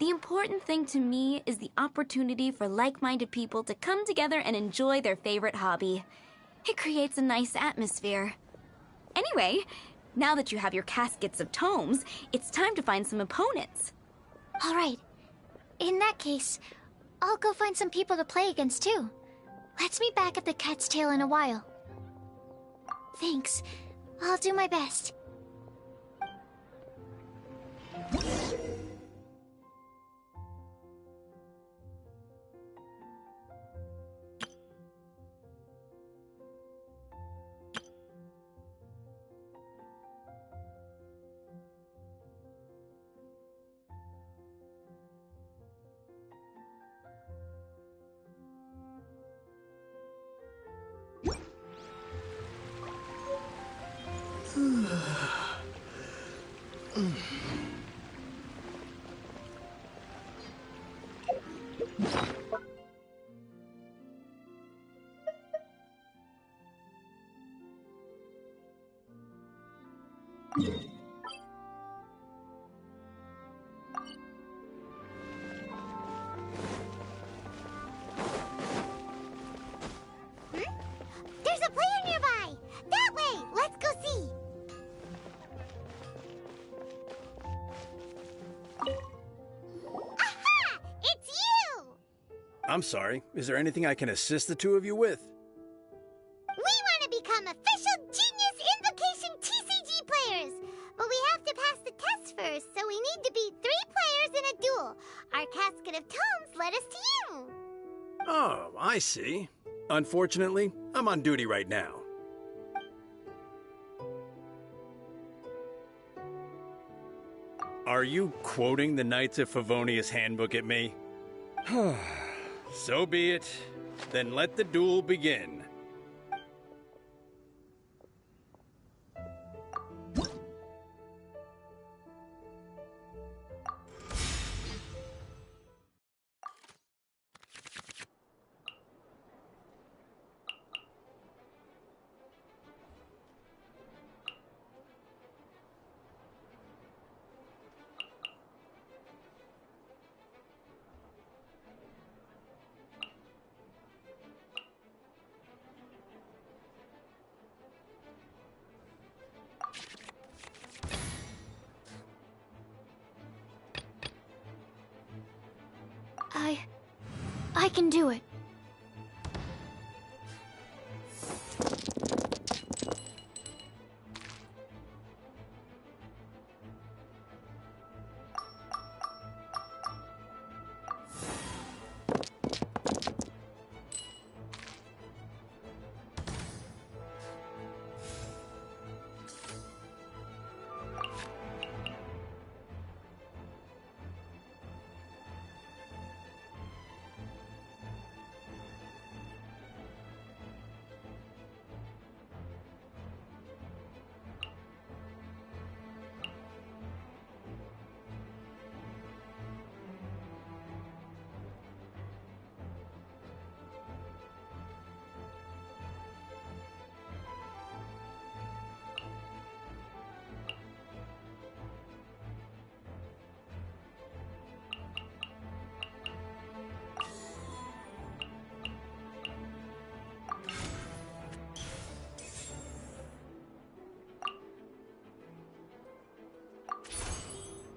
The important thing to me is the opportunity for like-minded people to come together and enjoy their favorite hobby. It creates a nice atmosphere. Anyway, now that you have your caskets of tomes, it's time to find some opponents. All right. In that case, I'll go find some people to play against too. Let's meet back at the Cat's Tail in a while. Thanks. I'll do my best. There's a player nearby! That way! Let's go see! Aha! It's you! I'm sorry. Is there anything I can assist the two of you with? We want to become official Genius Invocation TCG players! But we have to pass the test first, so we need to beat 3 players in a duel. Our Casket of Tomes led us to you! Oh, I see. Unfortunately, I'm on duty right now. Are you quoting the Knights of Favonius handbook at me? So be it. Then let the duel begin. I can do it.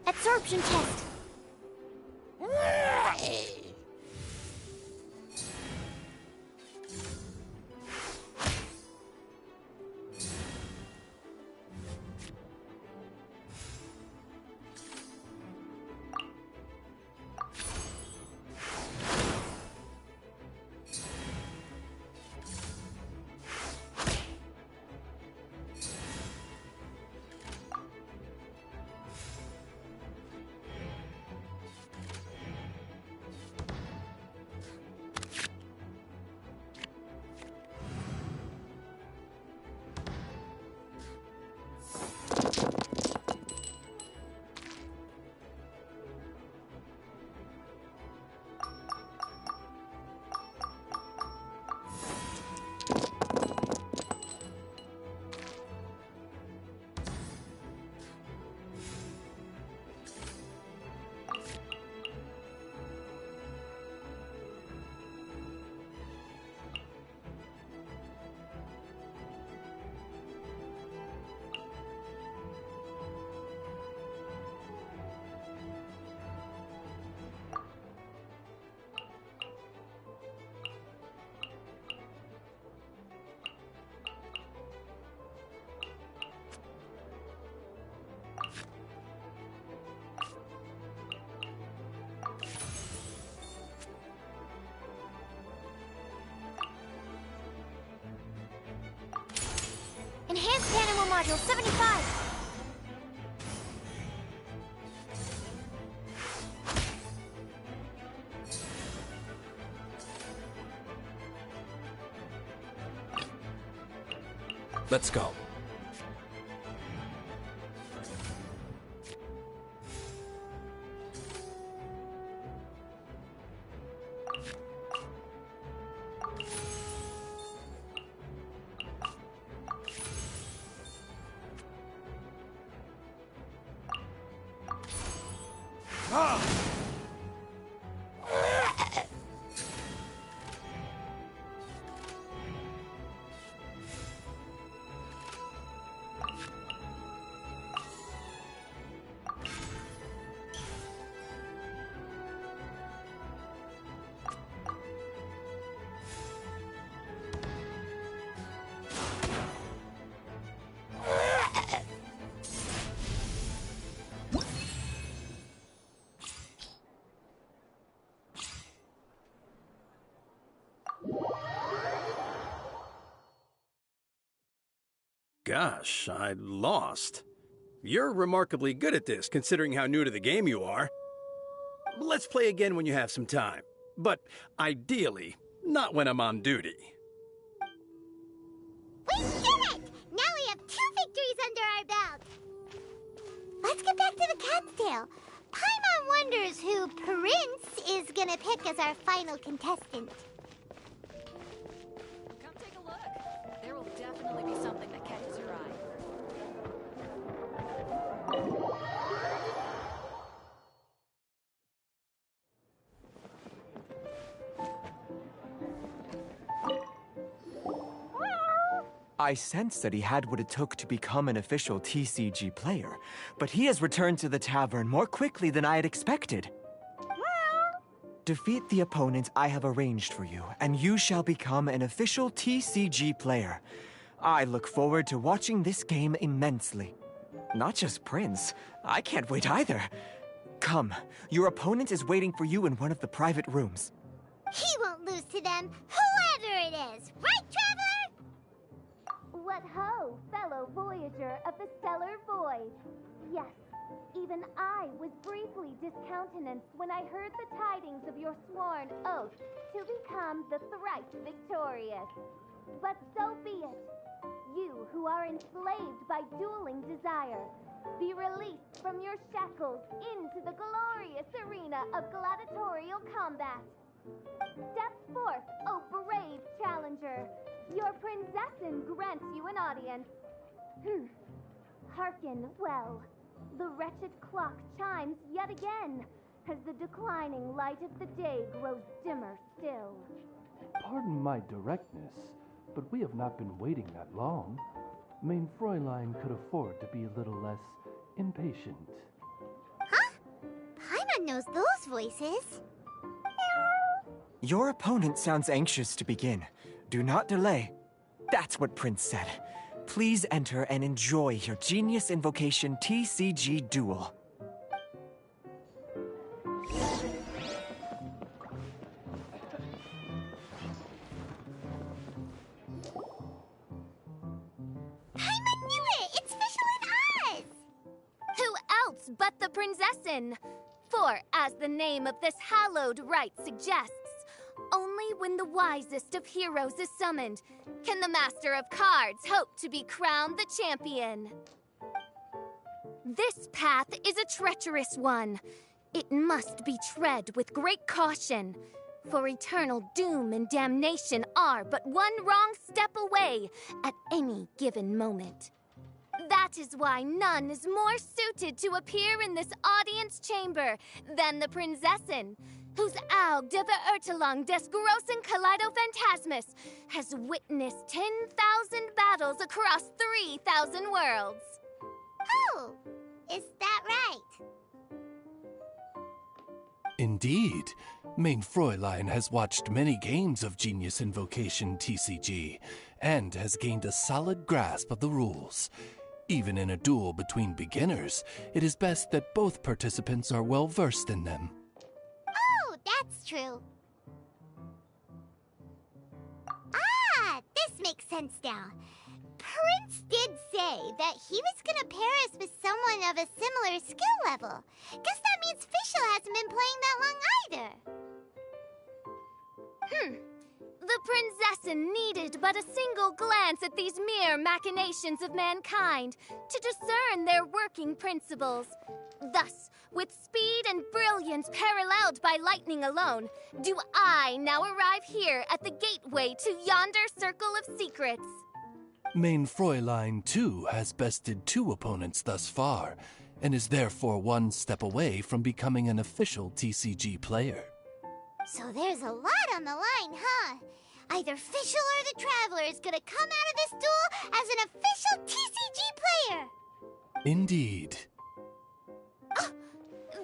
Absorption test. Enhanced Animal Module 75. Let's go. Gosh, I lost. You're remarkably good at this, considering how new to the game you are. Let's play again when you have some time. But ideally, not when I'm on duty. We did it! Now we have 2 victories under our belt. Let's get back to the cat's tail. Paimon wonders who Prince is gonna pick as our final contestant. Come take a look. There will definitely be something that catches your eye. I sensed that he had what it took to become an official TCG player, but he has returned to the tavern more quickly than I had expected. Defeat the opponent I have arranged for you, and you shall become an official TCG player. I look forward to watching this game immensely. Not just Prince, I can't wait either. Come, your opponent is waiting for you in one of the private rooms. He won't lose to them, whoever it is. Right, Traveler? What ho, fellow voyager of the stellar void. Yes, even I was briefly discountenanced when I heard the tidings of your sworn oath to become the thrice victorious. But so be it. You who are enslaved by dueling desire, be released from your shackles into the glorious arena of gladiatorial combat. Step forth, O brave challenger. Your princessin grants you an audience. Hearken well. The wretched clock chimes yet again, as the declining light of the day grows dimmer still. Pardon my directness, but we have not been waiting that long. Mein Fräulein could afford to be a little less impatient. Huh? Paimon knows those voices. Your opponent sounds anxious to begin. Do not delay. That's what Prince said. Please enter and enjoy your Genius Invocation TCG duel. Paimon knew it! It's Fischl and Oz! Who else but the princessin? For, as the name of this hallowed rite suggests, only when the wisest of heroes is summoned can the master of cards hope to be crowned the champion. This path is a treacherous one. It must be tread with great caution, for eternal doom and damnation are but one wrong step away at any given moment. That is why none is more suited to appear in this audience chamber than the princessin, whose Aug de Beurtelang des großen Kaleido-Phantasmus has witnessed 10,000 battles across 3,000 worlds. Oh, is that right? Indeed. Mein Fräulein has watched many games of Genius Invocation TCG, and has gained a solid grasp of the rules. Even in a duel between beginners, it is best that both participants are well versed in them. Oh, that's true. Ah, this makes sense now. Prince did say that he was gonna pair us with someone of a similar skill level. Guess that means Fischl hasn't been playing that long either. The princessin needed but a single glance at these mere machinations of mankind to discern their working principles. Thus, with speed and brilliance paralleled by lightning alone, do I now arrive here at the gateway to yonder circle of secrets. Mein Fräulein, too, has bested 2 opponents thus far, and is therefore one step away from becoming an official TCG player. So there's a lot on the line, huh? Either Fischl or the Traveler is gonna come out of this duel as an official TCG player! Indeed.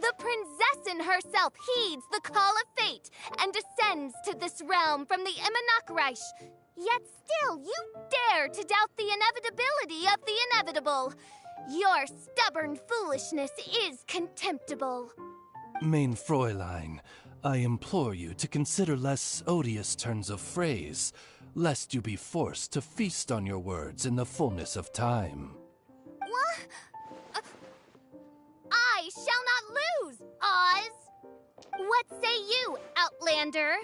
The princessin herself heeds the call of fate and descends to this realm from the Immonachreich. Yet still you dare to doubt the inevitability of the inevitable. Your stubborn foolishness is contemptible. Mein Fräulein, I implore you to consider less odious turns of phrase. lest you be forced to feast on your words in the fullness of time. What? I shall not lose, Oz! What say you, Outlander?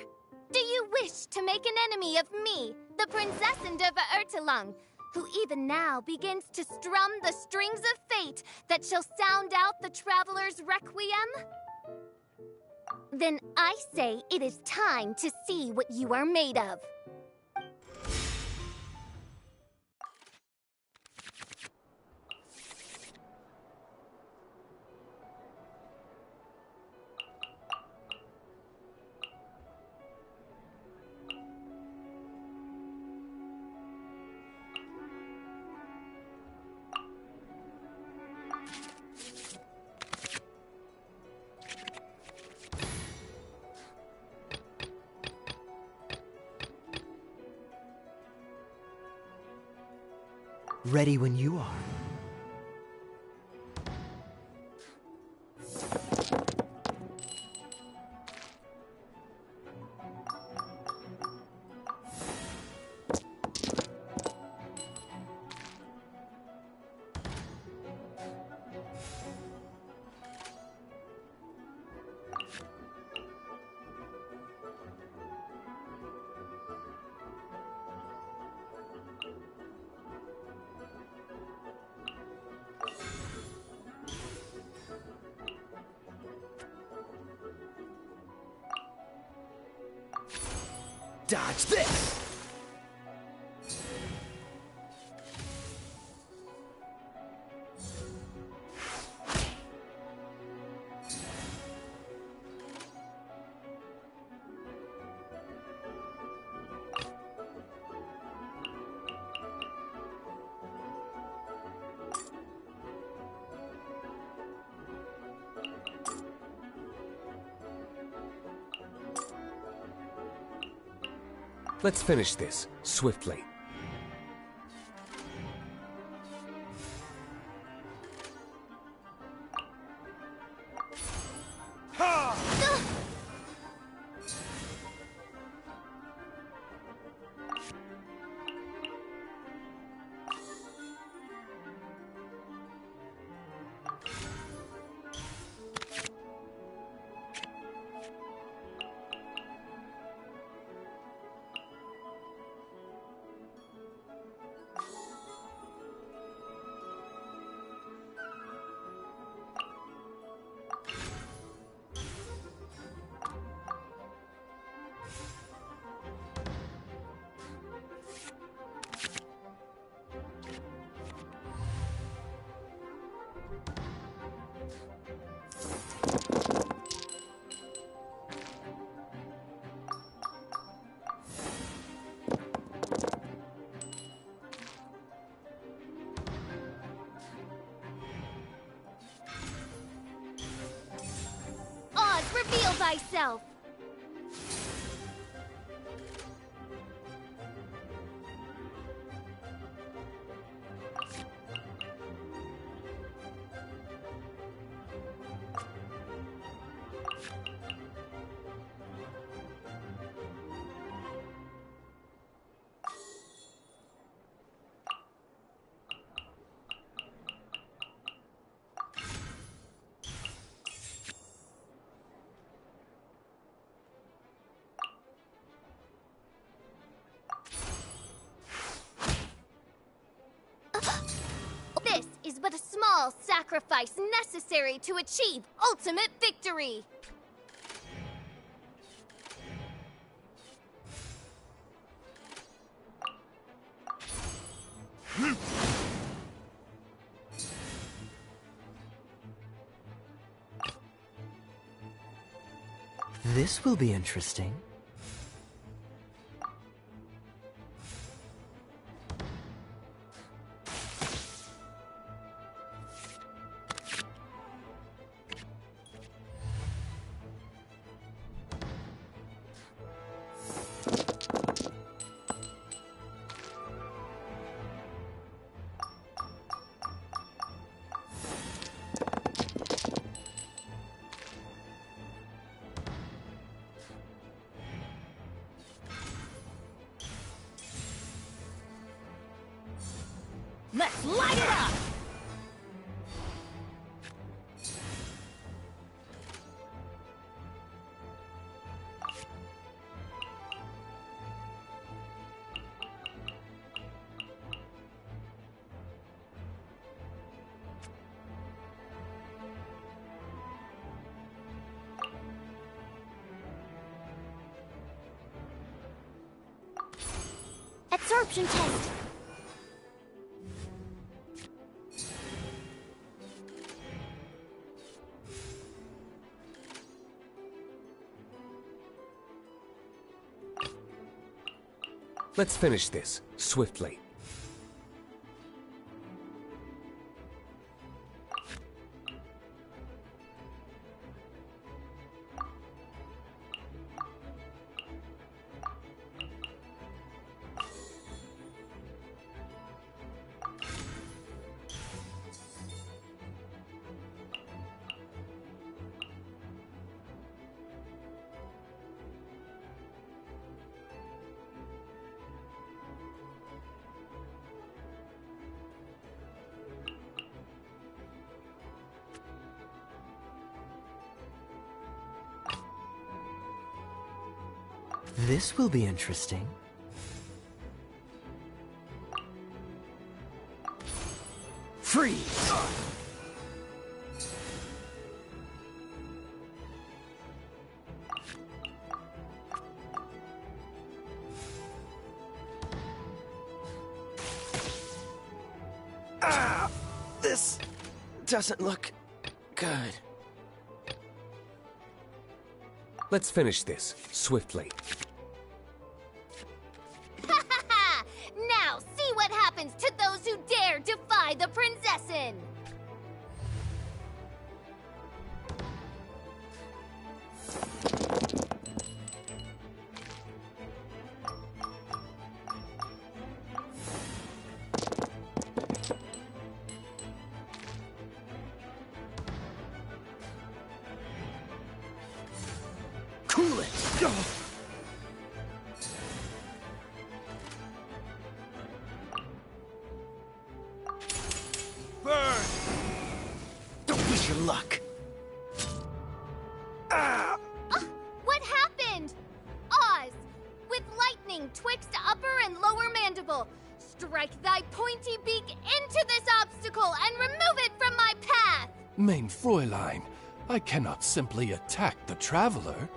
Do you wish to make an enemy of me, the Princess of Ertelung, who even now begins to strum the strings of fate that shall sound out the traveler's requiem? Then I say it is time to see what you are made of. Ready when you are. Dodge this! Let's finish this, swiftly. Reveal thyself! This is but a small sacrifice necessary to achieve ultimate victory! This will be interesting. Let's light it up! Absorption test. Let's finish this, swiftly. This will be interesting. Freeze! Ah! This doesn't look good. Let's finish this, swiftly. Now see what happens to those who dare defy the Prinzessin! Cool it! Burn! Don't lose your luck! Ah! What happened? Oz! With lightning twixt upper and lower mandible, strike thy pointy beak into this obstacle and remove it from my path! Mein Fräulein, I cannot simply attack the traveler.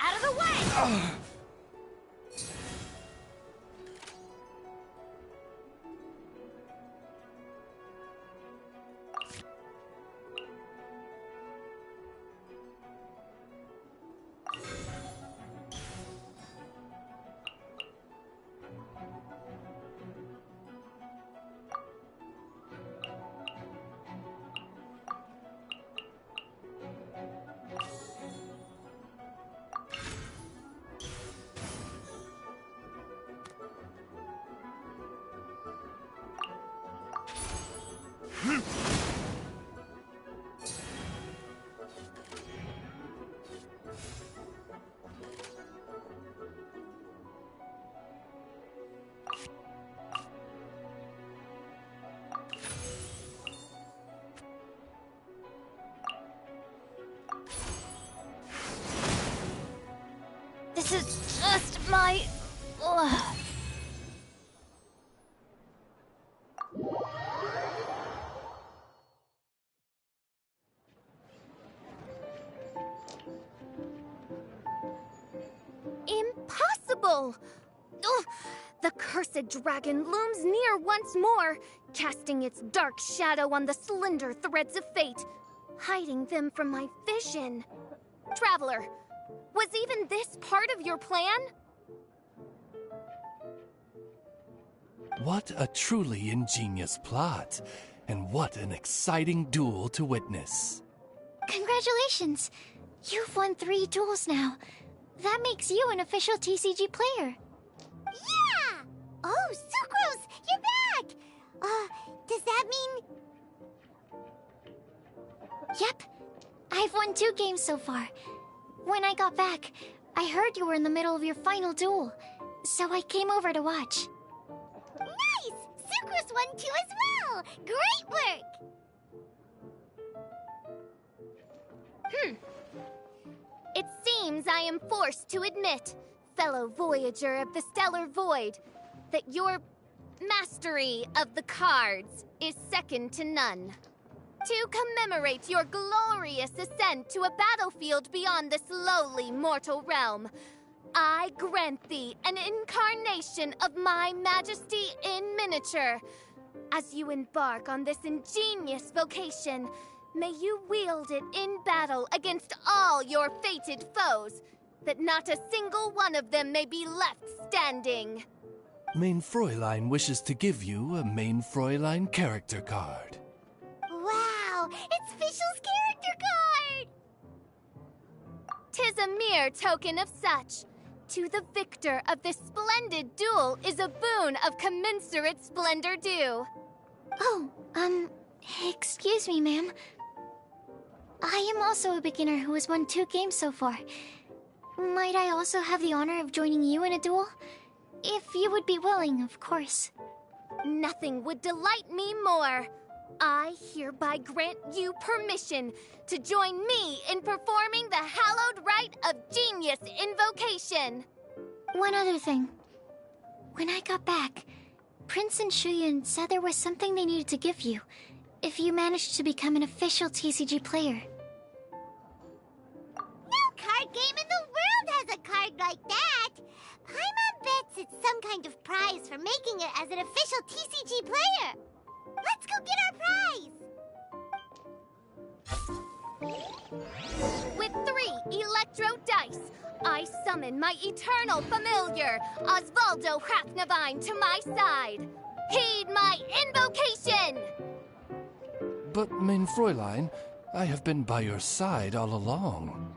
Out of the way! This is just my... Ugh. Impossible! Ugh! The cursed dragon looms near once more, casting its dark shadow on the slender threads of fate, hiding them from my vision. Traveler, was even this part of your plan? What a truly ingenious plot, and what an exciting duel to witness. Congratulations! You've won 3 duels now. That makes you an official TCG player. Yeah! Oh, Sucrose, you're back! Does that mean... Yep. I've won 2 games so far. When I got back, I heard you were in the middle of your final duel, so I came over to watch. Nice! Sucrose won too as well! Great work! It seems I am forced to admit, fellow voyager of the Stellar Void, that your mastery of the cards is second to none. To commemorate your glorious ascent to a battlefield beyond this lowly mortal realm, I grant thee an incarnation of my majesty in miniature. As you embark on this ingenious vocation, may you wield it in battle against all your fated foes, that not a single one of them may be left standing. Main Fräulein wishes to give you a Main Fräulein character card. Wow, it's Fischl's character card! 'Tis a mere token of such. To the victor of this splendid duel is a boon of commensurate splendor due. Oh, excuse me, ma'am. I am also a beginner who has won 2 games so far. Might I also have the honor of joining you in a duel? If you would be willing, of course. Nothing would delight me more. I hereby grant you permission to join me in performing the hallowed rite of genius invocation. One other thing. When I got back, Prince and Shuyan said there was something they needed to give you if you managed to become an official TCG player. No card game in the world has a card like that! Paimon bets it's some kind of prize for making it as an official TCG player! Let's go get our prize! With 3 Electro dice, I summon my eternal familiar, Osvaldo Hraftnavine, to my side. Heed my invocation! But, Main Fräulein, I have been by your side all along.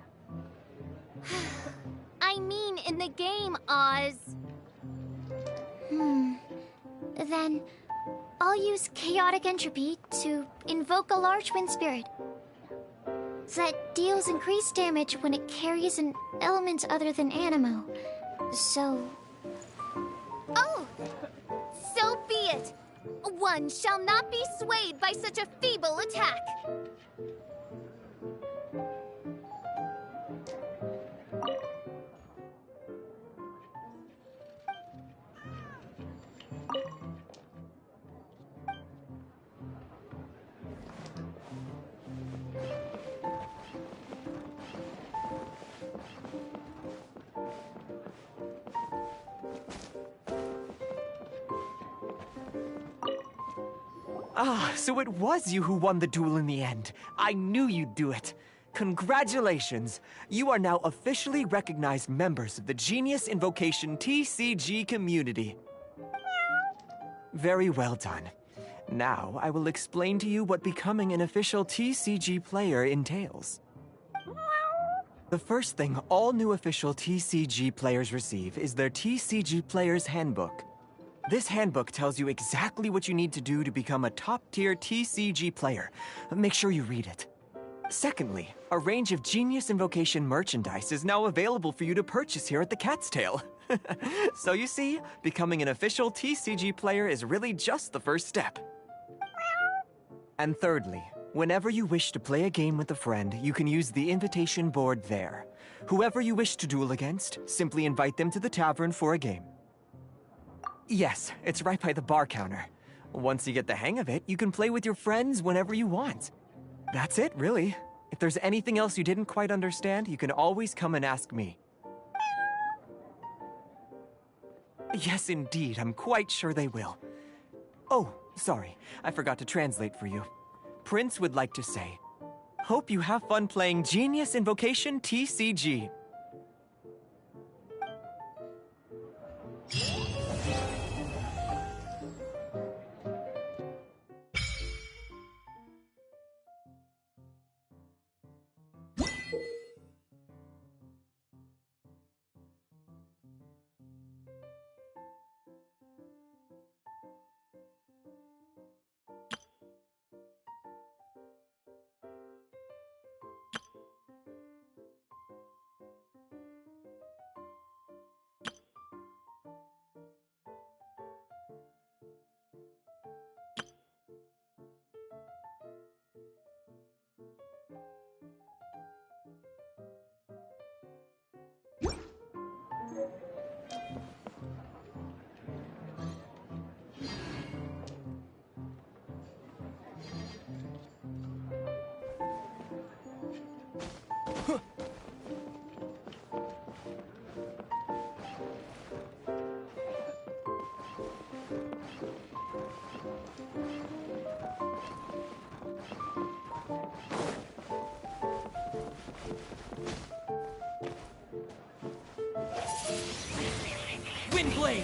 I mean in the game, Oz. Then, I'll use Chaotic Entropy to invoke a large wind spirit that deals increased damage when it carries an element other than Anemo. So... Oh! So be it! One shall not be swayed by such a feeble attack! Ah, so it was you who won the duel in the end. I knew you'd do it. Congratulations! You are now officially recognized members of the Genius Invocation TCG community. Very well done. Now, I will explain to you what becoming an official TCG player entails. The first thing all new official TCG players receive is their TCG Player's Handbook. This handbook tells you exactly what you need to do to become a top-tier TCG player. Make sure you read it. Secondly, a range of Genius Invocation merchandise is now available for you to purchase here at the Cat's Tail. So you see, becoming an official TCG player is really just the first step. And thirdly, Whenever you wish to play a game with a friend, you can use the invitation board there. Whoever you wish to duel against, simply invite them to the tavern for a game. Yes, it's right by the bar counter. Once you get the hang of it, you can play with your friends whenever you want. That's it, really. If there's anything else you didn't quite understand, you can always come and ask me. Yes, indeed, I'm quite sure they will. Oh, sorry, I forgot to translate for you. Prince would like to say, hope you have fun playing Genius Invocation TCG. Windblade!